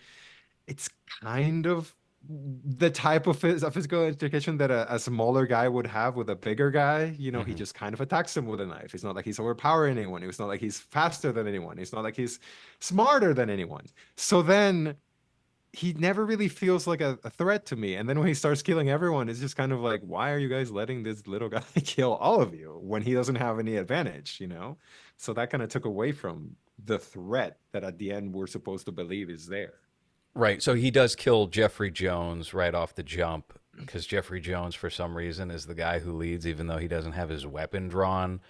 it's kind of the type of a physical altercation that a smaller guy would have with a bigger guy. He Mm-hmm. just kind of attacks him with a knife. It's not like he's overpowering anyone. It's not like he's faster than anyone. It's not like he's smarter than anyone. So then he never really feels like a threat to me. And then when he starts killing everyone, it's just kind of like, why are you guys letting this little guy kill all of you when he doesn't have any advantage, you know? So that kind of took away from the threat that at the end we're supposed to believe is there. Right. So he does kill Jeffrey Jones right off the jump because Jeffrey Jones, for some reason, is the guy who leads, even though he doesn't have his weapon drawn.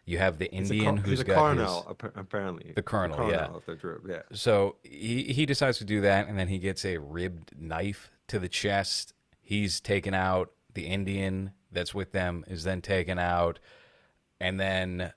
You have the Indian He's who's a got colonel, his apparently. the The colonel, yeah. colonel of the group, yeah. So he decides to do that, and then he gets a ribbed knife to the chest. He's taken out. The Indian that's with them is then taken out, and then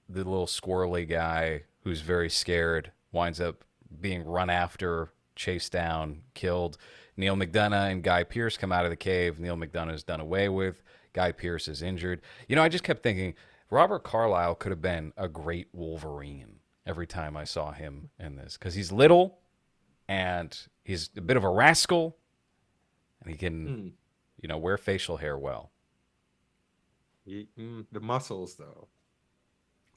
the little squirrely guy who's very scared winds up being run after, chased down, killed. Neil McDonough and Guy Pearce come out of the cave. Neil McDonough is done away with. Guy Pearce is injured. You know, I just kept thinking Robert Carlyle could have been a great Wolverine every time I saw him in this because he's little and he's a bit of a rascal and he can, Hmm. wear facial hair well. The muscles, though,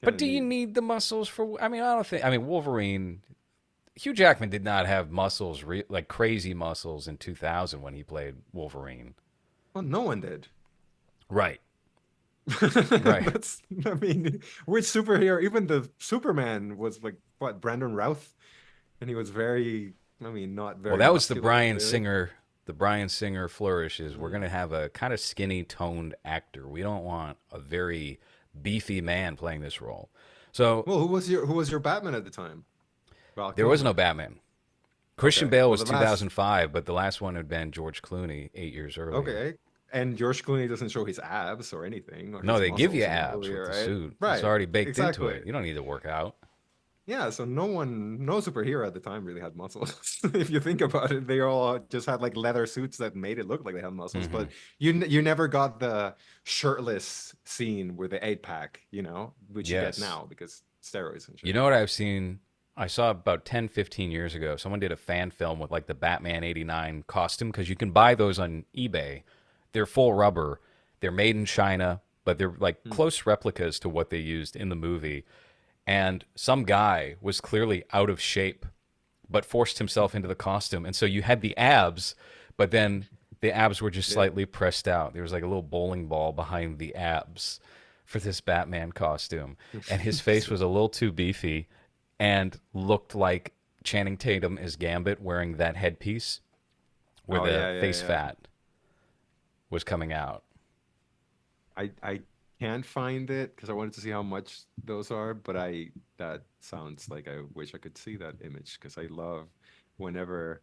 kind But of do you neat. need the muscles for? I mean, I don't think. I mean, Wolverine. Hugh Jackman did not have muscles, like crazy muscles, in 2000 when he played Wolverine. Well, no one did. Right. Right. That's, I mean, which superhero, even the Superman was like, what, Brandon Routh? And he was very, I mean, not Well, very that was the muscular, Bryan really. Singer. The Bryan Singer flourish is we're Mm. going to have a kind of skinny toned actor. We don't want a very beefy man playing this role. So Well, who was your Batman at the time? Val there was no Kilmer. Batman. Christian Okay. Bale Well, was the last, 2005, but the last one had been George Clooney 8 years earlier. okay. And George Clooney doesn't show his abs or anything or No, his they give you muscles in the abs movie, with the right? suit. It's Right. already baked into Exactly. it. You don't need to work out. Yeah, so no superhero at the time really had muscles. If you think about it, they all just had like leather suits that made it look like they had muscles. Hmm. But you never got the shirtless scene with the 8 pack, which you get Yes. now because steroids and You shit. know what I've seen? I saw about 10, 15 years ago. Someone did a fan film with like the Batman 89 costume because you can buy those on eBay. They're full rubber. They're made in China, but they're like Hmm. close replicas to what they used in the movie. And some guy was clearly out of shape, but forced himself into the costume. And so you had the abs, but then the abs were just Yeah. slightly pressed out. There was like a little bowling ball behind the abs for this Batman costume. And his face So- was a little too beefy and looked like Channing Tatum as Gambit wearing that headpiece where Oh the yeah, yeah, face yeah. fat was coming out. I can't find it because I wanted to see how much those are, but I that sounds like I wish I could see that image because I love whenever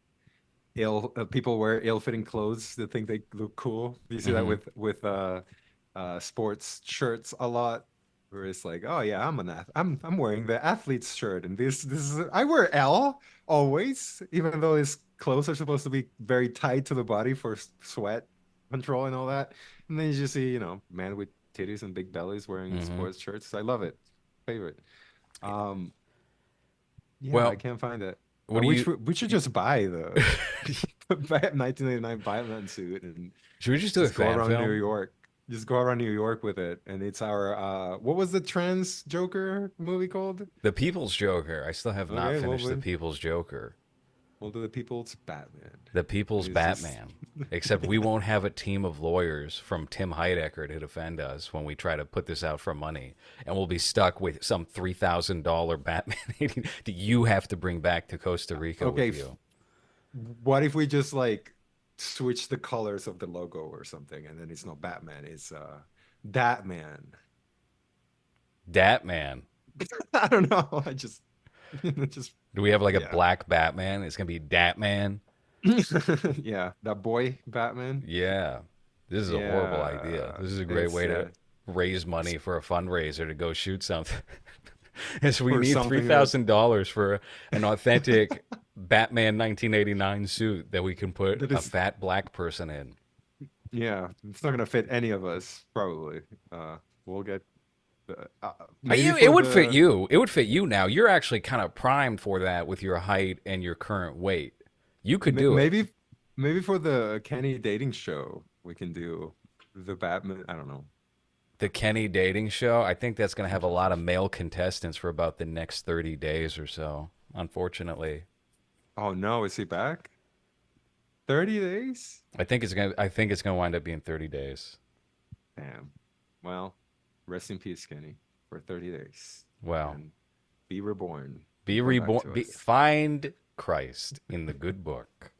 ill people wear ill-fitting clothes that think they look cool. You see that Hmm. with sports shirts a lot, where it's like, oh yeah, I'm wearing the athlete's shirt, and this is I wear L always, even though his clothes are supposed to be very tight to the body for sweat control and all that. And then you just see, man with titties and big bellies wearing Hmm. sports shirts. I love it. Favorite. Um, yeah, I Well, can't find it. what do We should just buy the 1989 Batman suit and should we just do a just go fan around New film? York. Just go around New York with it. And it's our what was the trans Joker movie called? The People's Joker. I still have not Okay, well finished The People's Joker. we'll do the People's Batman. The People's It's just Batman. Except we won't have a team of lawyers from Tim Heidecker to defend us when we try to put this out for money. And we'll be stuck with some $3,000 Batman that you have to bring back to Costa Rica okay. with you. What if we just like switch the colors of the logo or something, and then it's not Batman, it's Batman. Batman. I don't know. I just just Do we have like a yeah. black Batman? It's going to be Datman. Yeah, that boy Batman. Yeah. This is a horrible idea. Yeah, This is a great it's way to raise money for a fundraiser to go shoot something. Yes, we for need something that $3,000 for an authentic Batman 1989 suit that we can put that a is fat black person in. yeah, it's not gonna fit any of us probably. We'll get maybe It for would fit the you. It would fit you now. You're actually kind of primed for that with your height and your current weight. You could do it. maybe for the Kenny dating show we can do the Batman. I don't know. The Kenny dating show, I think that's going to have a lot of male contestants for about the next 30 days or so, unfortunately. Oh no, is he back? 30 days? I think it's gonna wind up being 30 days. Damn. Well, rest in peace, Kenny, for 30 days. Well, And be reborn and be come back reborn. to us. Find Christ in the good book.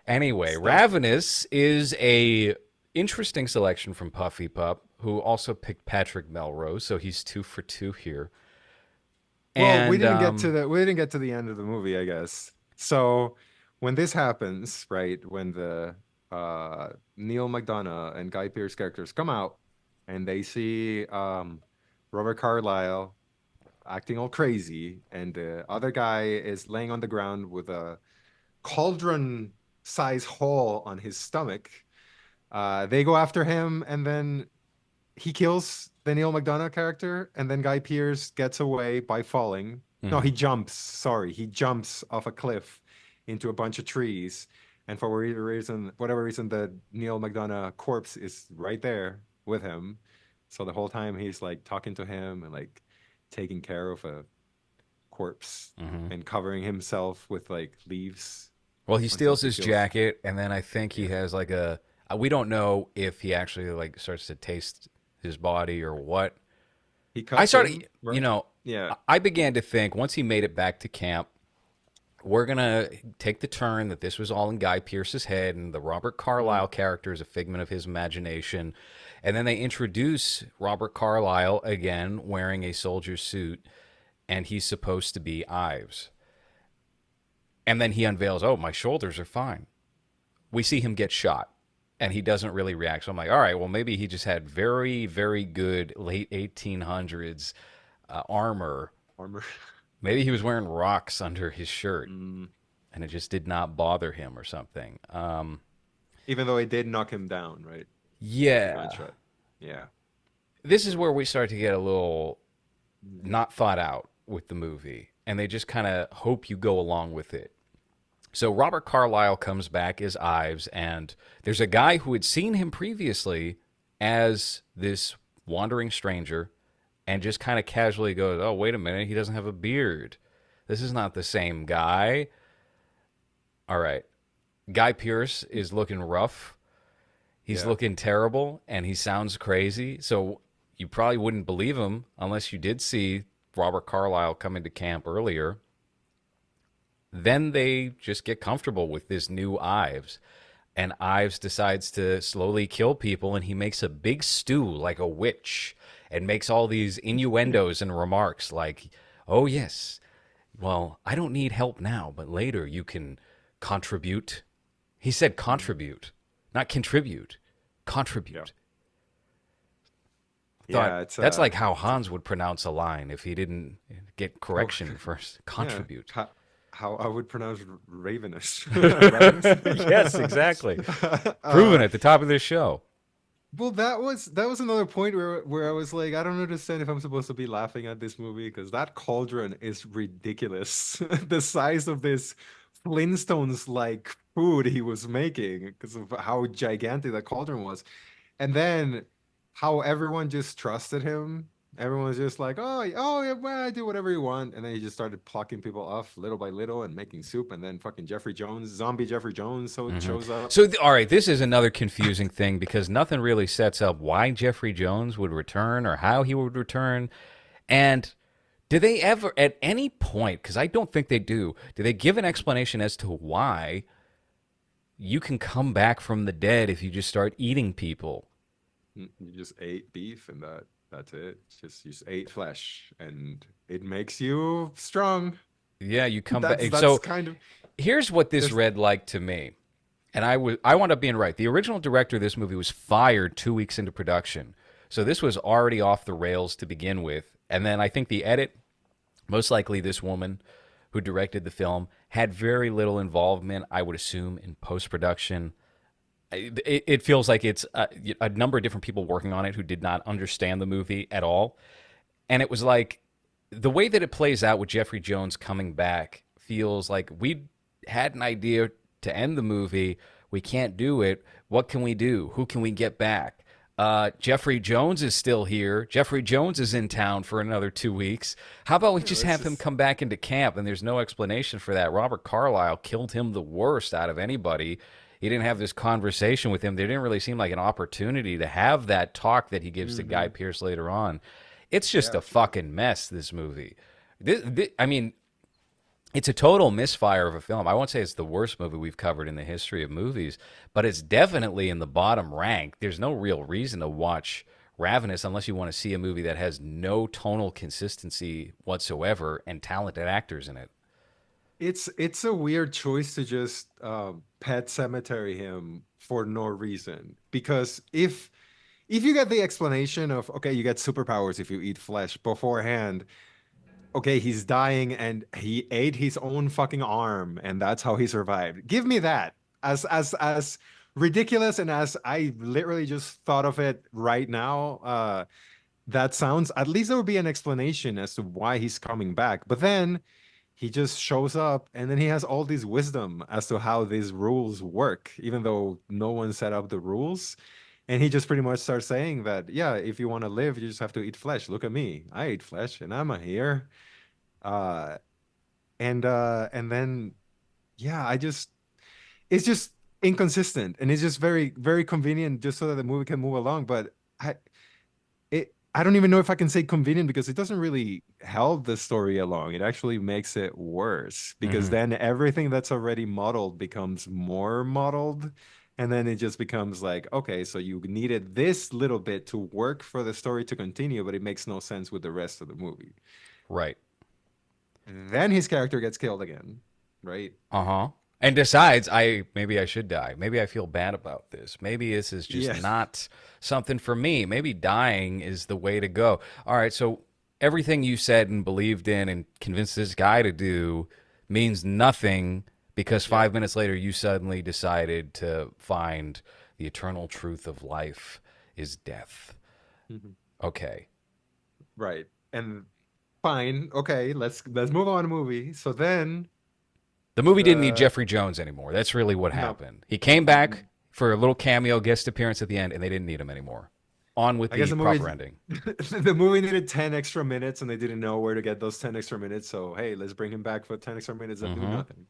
Anyway, Still, Ravenous is a interesting selection from Puffy Pup, who also picked Patrick Melrose, so he's 2 for 2 here. well, And we didn't get to the end of the movie, I guess. So when this happens, right, when the Neil McDonough and Guy Pearce characters come out and they see Robert Carlyle acting all crazy, and the other guy is laying on the ground with a cauldron size hole on his stomach. They go after him, and then he kills the Neil McDonough character, and then Guy Pearce gets away by falling. No, mhm. he jumps. Sorry, he jumps off a cliff into a bunch of trees, and for whatever reason, the Neil McDonough corpse is right there with him. So the whole time he's like talking to him and like taking care of a corpse Mhm. and covering himself with like leaves Well, he until steals he his feels, jacket, and then I think he yeah. has like a. We don't know if he actually like starts to taste his body or what. He I cuts started, him, right? Yeah. I began to think once he made it back to camp, we're gonna take the turn that this was all in Guy Pearce's head, and the Robert Mm. Carlyle character is a figment of his imagination. And then they introduce Robert Carlyle again wearing a soldier suit, and he's supposed to be Ives. And then he unveils, "Oh, my shoulders are fine." We see him get shot, and he doesn't really react. So I'm like, all right, well, maybe he just had very, very good late 1800s armor. Armor. Maybe he was wearing rocks under his shirt, Mm. and it just did not bother him or something. Even though it did knock him down, right? Like a Yeah, gunshot. Yeah. this is where we start to get a little Mm. not thought out with the movie, and they just kind of hope you go along with it. So Robert Carlyle comes back as Ives, and there's a guy who had seen him previously as this wandering stranger, and just kind of casually goes, "Oh, wait a minute, he doesn't have a beard. This is not the same guy." All right, Guy Pearce is looking rough. He's Yeah. looking terrible, and he sounds crazy. So you probably wouldn't believe him unless you did see Robert Carlyle come into camp earlier. Then they just get comfortable with this new Ives. And Ives decides to slowly kill people, and he makes a big stew like a witch and makes all these innuendos and remarks like, "Oh, yes, well, I don't need help now, but later you can contribute." He said Mm. contribute, not contribute. Yeah. Contribute. Thought Yeah, that's like how it's Hans would pronounce a line if he didn't get how correction first. yeah, Contribute. how I would pronounce Ravenous. Ravenous. Yes, exactly. uh Proven at the top of this show. well, that was another point where I was like, I don't understand if I'm supposed to be laughing at this movie because that cauldron is ridiculous. The size of this Flintstones like food he was making because of how gigantic that cauldron was. And then how everyone just trusted him. Everyone was just like, oh, yeah, well, do whatever you want. And then he just started plucking people off little by little and making soup. And then fucking Jeffrey Jones, zombie Jeffrey Jones, so Hmm. shows up. So, all right, this is another confusing thing because nothing really sets up why Jeffrey Jones would return or how he would return. And do they ever, at any point, because I don't think they do they give an explanation as to why you can come back from the dead if you just start eating people? You just ate beef and that's it. It's just you just ate flesh and it makes you strong. Yeah, you come That's back. that's So kind of here's what this there's read like to me. And I wound up being right. The original director of this movie was fired 2 weeks into production. So this was already off the rails to begin with. And then I think the edit, most likely this woman who directed the film, had very little involvement, I would assume, in post production. It feels like it's a number of different people working on it who did not understand the movie at all. And it was like the way that it plays out with Jeffrey Jones coming back feels like we had an idea to end the movie. We can't do it. What can we do? Who can we get back? Jeffrey Jones is still here. Jeffrey Jones is in town for another 2 weeks. How about we You know, just it's have him just come back into camp and there's no explanation for that? Robert Carlyle killed him the worst out of anybody. He didn't have this conversation with him. There didn't really seem like an opportunity to have that talk that he gives to Guy hmm Pearce later on. It's just yeah. a fucking mess, this movie. I mean, it's a total misfire of a film. I won't say it's the worst movie we've covered in the history of movies, but it's definitely in the bottom rank. There's no real reason to watch Ravenous unless you want to see a movie that has no tonal consistency whatsoever and talented actors in it. It's a weird choice to just pet cemetery him for no reason. Because if you get the explanation of okay, you get superpowers if you eat flesh beforehand, okay, he's dying and he ate his own fucking arm and that's how he survived. Give me that. As ridiculous and as I literally just thought of it right now, that sounds at least there would be an explanation as to why he's coming back. But then he just shows up and then he has all this wisdom as to how these rules work, even though no one set up the rules. And he just pretty much starts saying that, yeah, if you want to live, you just have to eat flesh. Look at me. I eat flesh and I'm a here. Uh and then yeah, I just it's just inconsistent and it's just very, very convenient just so that the movie can move along. But I don't even know if I can say convenient because it doesn't really help the story along. It actually makes it worse because Mm-hmm. then everything that's already modeled becomes more modeled. And then it just becomes like, okay, so you needed this little bit to work for the story to continue, but it makes no sense with the rest of the movie. Right. Then his character gets killed again, right? Uh huh. And decides I maybe I should die. Maybe I feel bad about this. Maybe this is just Yeah. not something for me. Maybe dying is the way to go. All right, so everything you said and believed in and convinced this guy to do means nothing because Yeah. 5 minutes later you suddenly decided to find the eternal truth of life is death. Mhm. Okay. Right. And fine. Okay, let's move on to movie. So then The movie didn't need the Jeffrey Jones anymore. That's really what no. happened. He came back for a little cameo guest appearance at the end, and they didn't need him anymore. On with I guess the the proper movie ending. the movie needed 10 extra minutes and they didn't know where to get those 10 extra minutes. So hey, let's bring him back for 10 extra minutes that do Mm-hmm. nothing.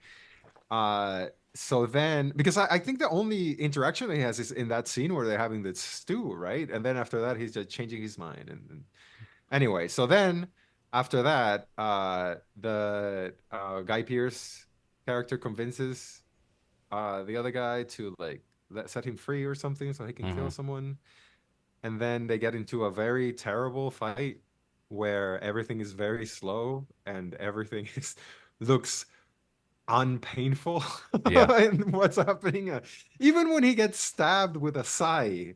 So then because I think the only interaction he has is in that scene where they're having the stew, right? And then after that, he's just changing his mind. And anyway, so then after that, the Guy Pearce character convinces the other guy to like set him free or something so he can Mm-hmm. kill someone. And then they get into a very terrible fight where everything is very slow and everything is looks unpainful Yeah. in what's happening. Even when he gets stabbed with a sai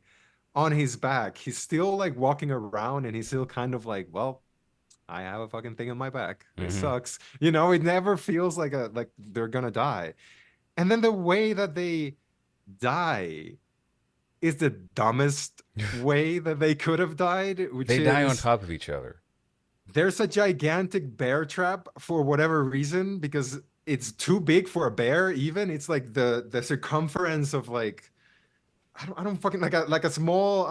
on his back, he's still like walking around and he's still kind of like, well, I have a fucking thing on my back. This Mm-hmm. sucks. You know, it never feels like they're gonna die. And then the way that they die is the dumbest way that they could have died, which They die on is top of each other. there's a gigantic bear trap for whatever reason because it's too big for a bear even. It's like the circumference of like I don't fucking like a small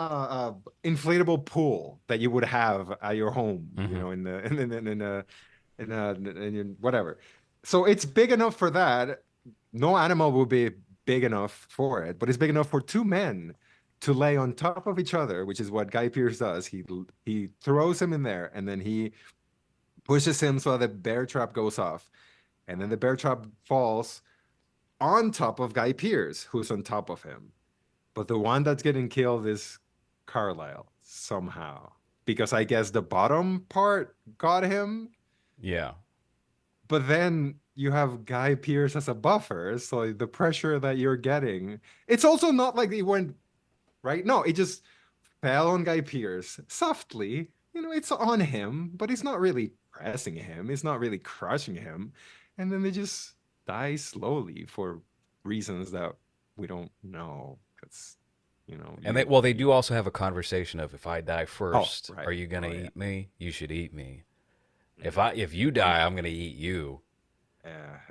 inflatable pool that you would have at your home, you Mm-hmm. know, in whatever. So it's big enough for that. No animal will be big enough for it, but it's big enough for two men to lay on top of each other, which is what Guy Pearce does. He throws him in there and then he pushes him so the bear trap goes off. And then the bear trap falls on top of Guy Pearce, who's on top of him. But the one that's getting killed is Carlisle somehow. Because I guess the bottom part got him, Yeah. but then you have Guy Pearce as a buffer, so the pressure that you're getting, it's also not like he went right. No, it just fell on Guy Pearce softly. You know, it's on him, but it's not really pressing him. It's not really crushing him, and then they just die slowly for reasons that we don't know. Because you know, And you they you. do also have a conversation of if I die Oh, first, right. are you gonna Oh yeah. eat me? You should eat me. Mhm. If you And die, I'm gonna eat you.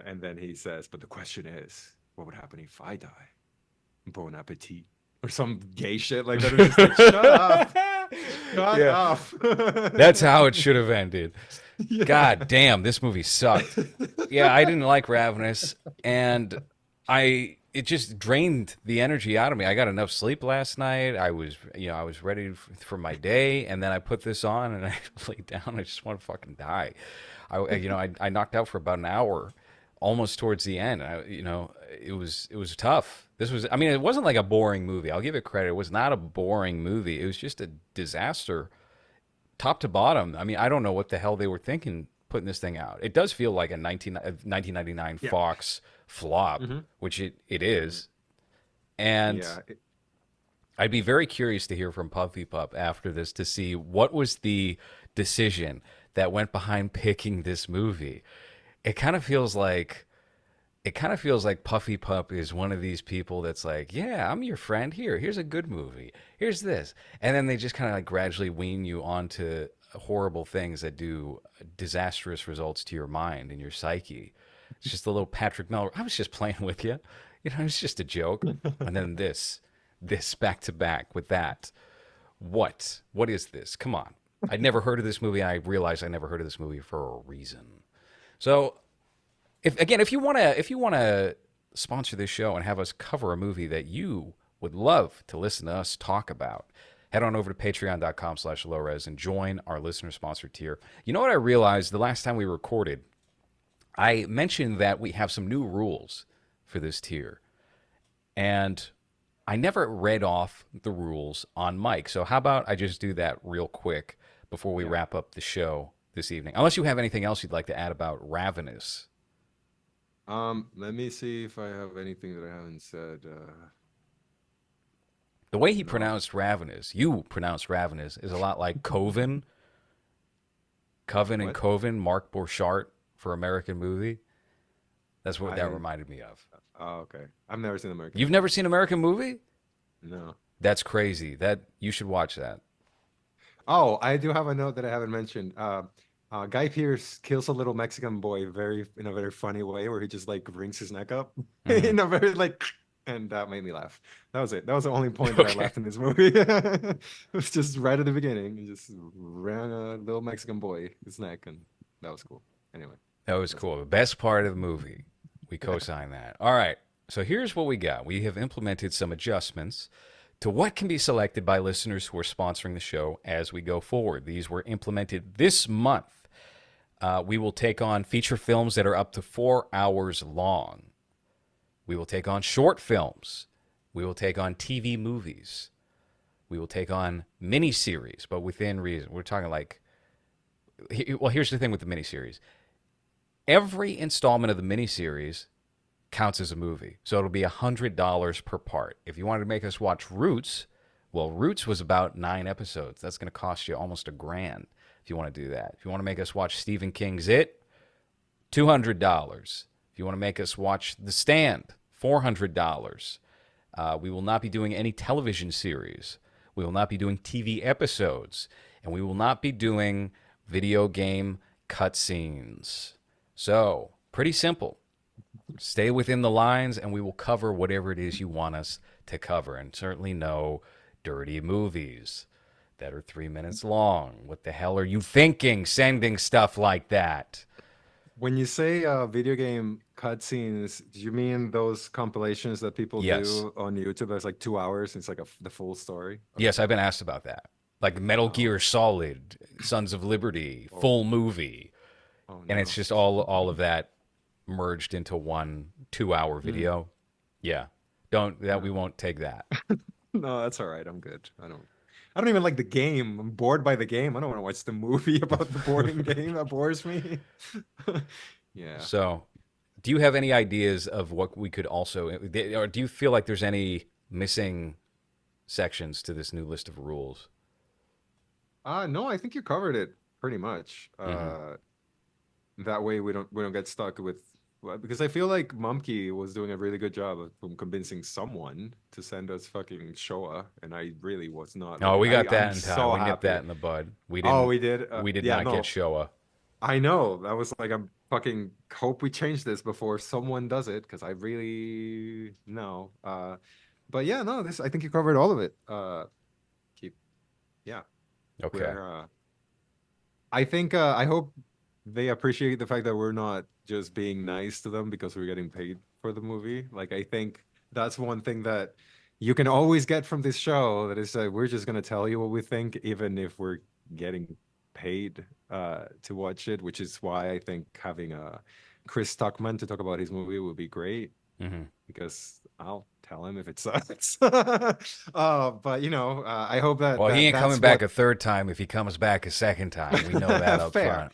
and then he says, but the question is, what would happen if I die? Bon appetit. or some gay shit like that. It was just like, shut up, shut Yeah, up. that's how it should have ended. God Yeah. damn, this movie sucked. Yeah, I didn't like Ravenous, and it just drained the energy out of me. I got enough sleep last night. I was ready for my day, and then I put this on and I laid down. I just want to fucking die. I knocked out for about an hour, almost towards the end. It was tough. I mean, it wasn't like a boring movie. I'll give it credit. It was not a boring movie. It was just a disaster top to bottom. I mean, I don't know what the hell they were thinking putting this thing out. It does feel like a 1999 Yeah. Fox flop, Hmm. which it Hmm. is. And Yeah. I'd be very curious to hear from Puffy Pup after this to see what was the decision that went behind picking this movie. It kind of feels like Puffy Pup is one of these people that's like, yeah, I'm your friend. Here's a good movie. Here's this. And then they just kind of like gradually wean you onto horrible things that do disastrous results to your mind and your psyche. It's just a little Patrick Melrose. I was just playing with you. It's just a joke. And then this back to back with that. What is this? Come on. I'd never heard of this movie. And I realized I never heard of this movie for a reason. So if you wanna sponsor this show and have us cover a movie that you would love to listen to us talk about, head on over to patreon.com/lowres and join our listener sponsor tier. You know what I realized the last time we recorded? I mentioned that we have some new rules for this tier, and I never read off the rules on mic. So how about I just do that real quick before we Yeah. wrap up the show this evening? Unless you have anything else you'd like to add about Ravenous. Let me see if I have anything that I haven't said. The way he No, pronounced Ravenous, you pronounce Ravenous, is a lot like Coven, Coven and what? Coven, Mark Borchardt for American movie. That's what that I reminded me of. Oh, okay. I've never seen American You've movie. never seen American movie? No. That's crazy. That you should watch that. Oh, I do have a note that I haven't mentioned. Guy Pearce kills a little Mexican boy in a very funny way, where he just like wrings his neck up Hmm. in a very like, and that made me laugh. That was it. That was the only point that I Okay, laughed in this movie. It was just right at the beginning. He just ran a little Mexican boy his neck, and that was cool. Anyway, that was that's it. cool. The best part of the movie. We co-sign that. All right. So here's what we got. We have implemented some adjustments to what can be selected by listeners who are sponsoring the show as we go forward. These were implemented this month. We will take on feature films that are up to 4 hours long. We will take on short films. We will take on TV movies. We will take on miniseries, but within reason. We're talking like, well, here's the thing with the miniseries. Every installment of the miniseries counts as a movie. So it'll be $100 per part. If you wanted to make us watch Roots, well, Roots was about 9 episodes. That's going to cost you almost $1,000 if you want to do that. If you want to make us watch Stephen King's It, $200. If you want to make us watch The Stand, $400. We will not be doing any television series. We will not be doing TV episodes. And we will not be doing video game cutscenes. So, pretty simple. Stay within the lines, and we will cover whatever it is you want us to cover. And certainly no dirty movies that are 3 minutes long. What the hell are you thinking sending stuff like that? When you say video game cutscenes, do you mean those compilations that people Yes. do on YouTube that's like 2 hours? It's like the full story. Okay. Yes, I've been asked about that. Like Metal Oh, Gear Solid, Sons of Liberty, oh, full movie. oh And it's no. just all of that merged into one 2 hour Mm, video. Yeah. Don't that no. we won't take that. No, that's all right. I'm good. I don't even like the game. I'm bored by the game. I don't want to watch the movie about the boring game that bores me. Yeah. So, do you have any ideas of what we could also, or do you feel like there's any missing sections to this new list of rules? No, I think you covered it pretty much. Hmm. That way we don't get stuck with well, because I feel like Mumkey was doing a really good job of convincing someone to send us fucking Showa, and I really was not Oh, looking. we got I'm that in time. so We nipped that happy. in the bud. Oh, we did. We did Yeah, not get no, Showa. I know. I was like, I'm fucking hope we change this before someone does it because I really no. But yeah, no, this I think you covered all of it. Keep yeah, Okay. we're I think I hope they appreciate the fact that we're not just being nice to them because we're getting paid for the movie. Like I think that's one thing that you can always get from this show that is that we're just gonna tell you what we think, even if we're getting paid to watch it, which is why I think having Chris Tuckman to talk about his movie would be great Hmm. because I'll tell him if it sucks. But I hope that Well, he ain't coming that's back what a third time if he comes back a second time. We know that up fair. front.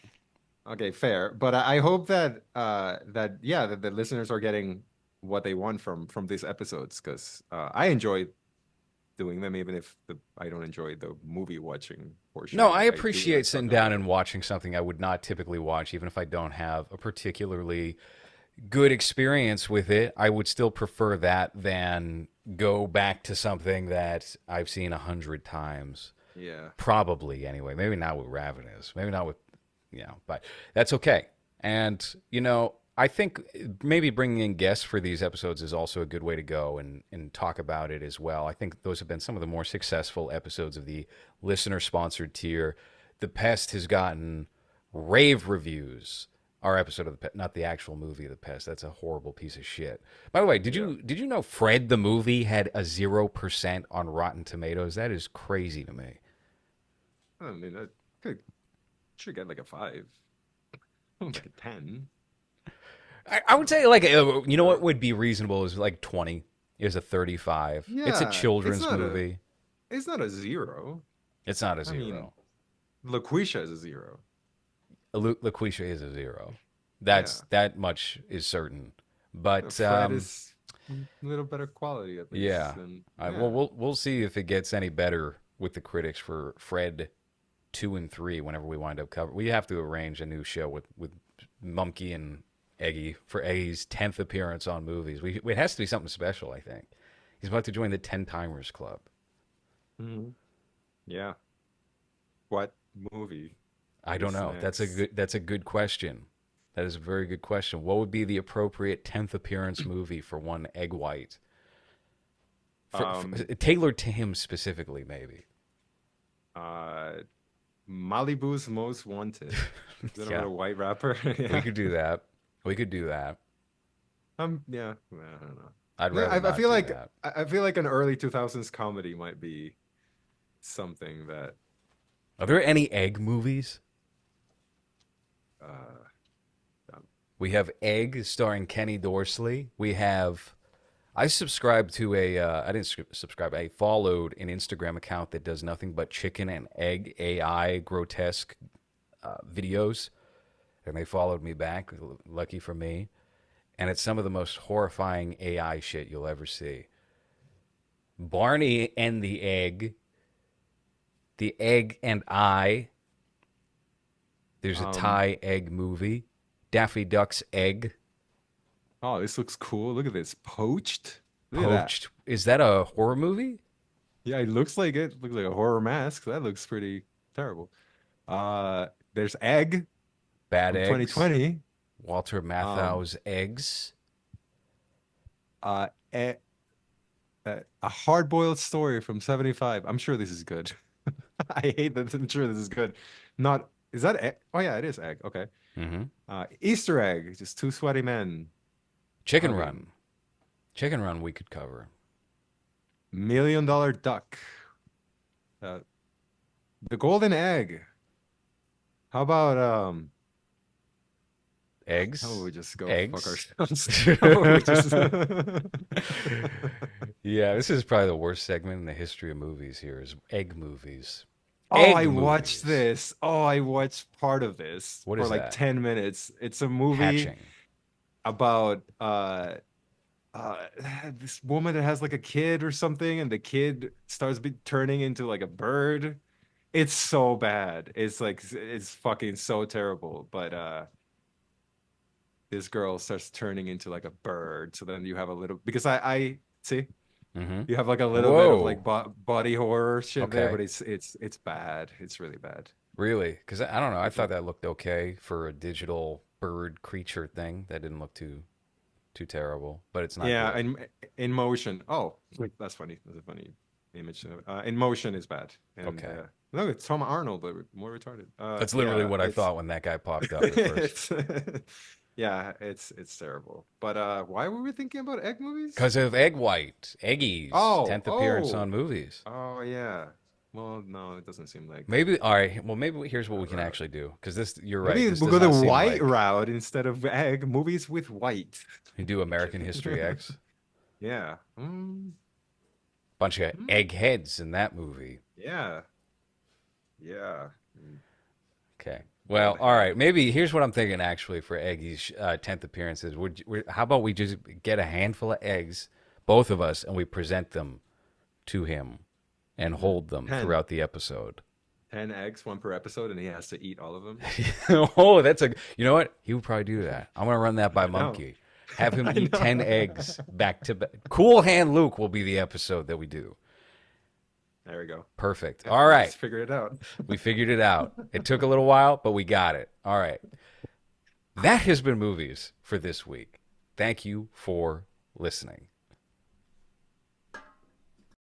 Okay, fair. But I hope that yeah, that the listeners are getting what they want from these episodes because I enjoy doing them even if I don't enjoy the movie watching No, portion. I I do like appreciate sitting talking down about it. and watching something I would not typically watch, even if I don't have a particularly good experience with it. I would still prefer that than go back to something that I've seen 100 times. Yeah. Probably anyway. Maybe not with Ravenous. Maybe not with, but that's okay. And, I think maybe bringing in guests for these episodes is also a good way to go and talk about it as well. I think those have been some of the more successful episodes of the listener sponsored tier. The Pest has gotten rave reviews. Our episode of the Pest, not the actual movie of the Pest. That's a horrible piece of shit. By the way, did Yeah. you did you know Fred the movie had a 0% on Rotten Tomatoes? That is crazy to me. I mean, I could should get like a 5, like a 10. I would say like you know what Sure. would be reasonable is like 20 is a 35. It's a Yeah, children's movie. it's not a 0. It's not a I mean, 0. LaQuisha is a 0. LaQuisha is a 0. Yeah. That much is certain. But Fred is a little better quality at least. yeah, And well yeah. we'll see if it gets any better with the critics for Fred 2 and 3 whenever we wind up covering. We have to arrange a new show with Mumkey and Eggy for Eggy's 10th appearance on movies. It has to be something special, I think. He's about to join the 10 Timers Club. Mhm. Yeah. What movie I don't is know. next? That's a good question. That is a very good question. What would be the appropriate 10th appearance movie for one Egg White? Um, Tailored to him specifically, maybe. uh, Malibu's Most Wanted. Is that about Yeah, a white rapper? we Yeah. could do that. We could do that. Yeah. I don't know. I'd Yeah, rather I not feel do like that. I feel like an early 2000s comedy might be something that Are there any Egg movies? uh We have Egg starring Kenny Dorsley. We have. I subscribe to I didn't subscribe. I followed an Instagram account that does nothing but chicken and egg AI grotesque videos, and they followed me back. Lucky for me. And it's some of the most horrifying AI shit you'll ever see. Barney and the Egg and I. There's a um Thai egg movie. Daffy Duck's Egg. oh, this looks cool. Look at this. Poached. Look at that. Poached. Is that a horror movie? Yeah, it looks like it. Looks like a horror mask. That looks pretty terrible. There's Egg Bad from Eggs. 2020. Walter Um, Matthau's Eggs. uh, e a hard-boiled story from 75. I'm sure this is good. I hate that. I'm sure this is good. Not, is that egg? Oh yeah, it is egg. Okay. Mm-hmm. Easter egg. Just two sweaty men Chicken hugging. Run. Chicken Run we could cover. $1 million duck. Uh, the golden egg. How about how about Eggs. we just go fuck Eggs. ourselves? How about we just Yeah, this is probably the worst segment in the history of movies here is egg movies. Oh, I Egg watched movies. this. Oh, I watched part of this What for is like that? 10 minutes. It's a movie Hatching. about uh this woman that has like a kid or something and the kid starts turning into like a bird. It's so bad. It's like it's fucking so terrible. But this girl starts turning into like a bird. So then you have a little because I see Mm-hmm. you have like a little bit of Whoa. like body horror shit there, but Okay. it's bad. It's really bad. Really? Because I don't know. I If you thought that looked okay for a digital bird creature thing. That didn't look too too terrible, but it's not Yeah, good. and in motion. Oh, wait, that's funny. That's a funny image. In motion is bad, and Okay. no, it's Tom Arnold, but more retarded. That's literally Yeah, what I it's thought when that guy popped up at first. it's yeah, it's terrible. But why were we thinking about egg movies? Because of Egg White, Eggy's Oh, 10th appearance on oh, movies. oh yeah. Well, no, it doesn't seem like Maybe, all right. Well, maybe here's what that we can route. actually do. Because this, you're right. Maybe This we'll does go the not seem white like route instead of egg movies with white. you do I'm American kidding. History X. Yeah. Bunch of Mm, eggheads in that movie. yeah. Yeah. Okay. Bald Well, all head. right. Maybe here's what I'm thinking actually for Eggy's 10th appearances. How about we just get a handful of eggs, both of us, and we present them to him and hold them 10. throughout the episode? 10 eggs, one per episode, and he has to eat all of them. Oh, that's a. You know what? He would probably do that. I'm gonna run that by I know. Monkey. Have him I eat 10 know. eggs back to back. Cool Hand Luke will be the episode that we do. There we go. Perfect. Yep, All we right. just figured it out. We figured it out. It took a little while, but we got it. All right. That has been movies for this week. Thank you for listening.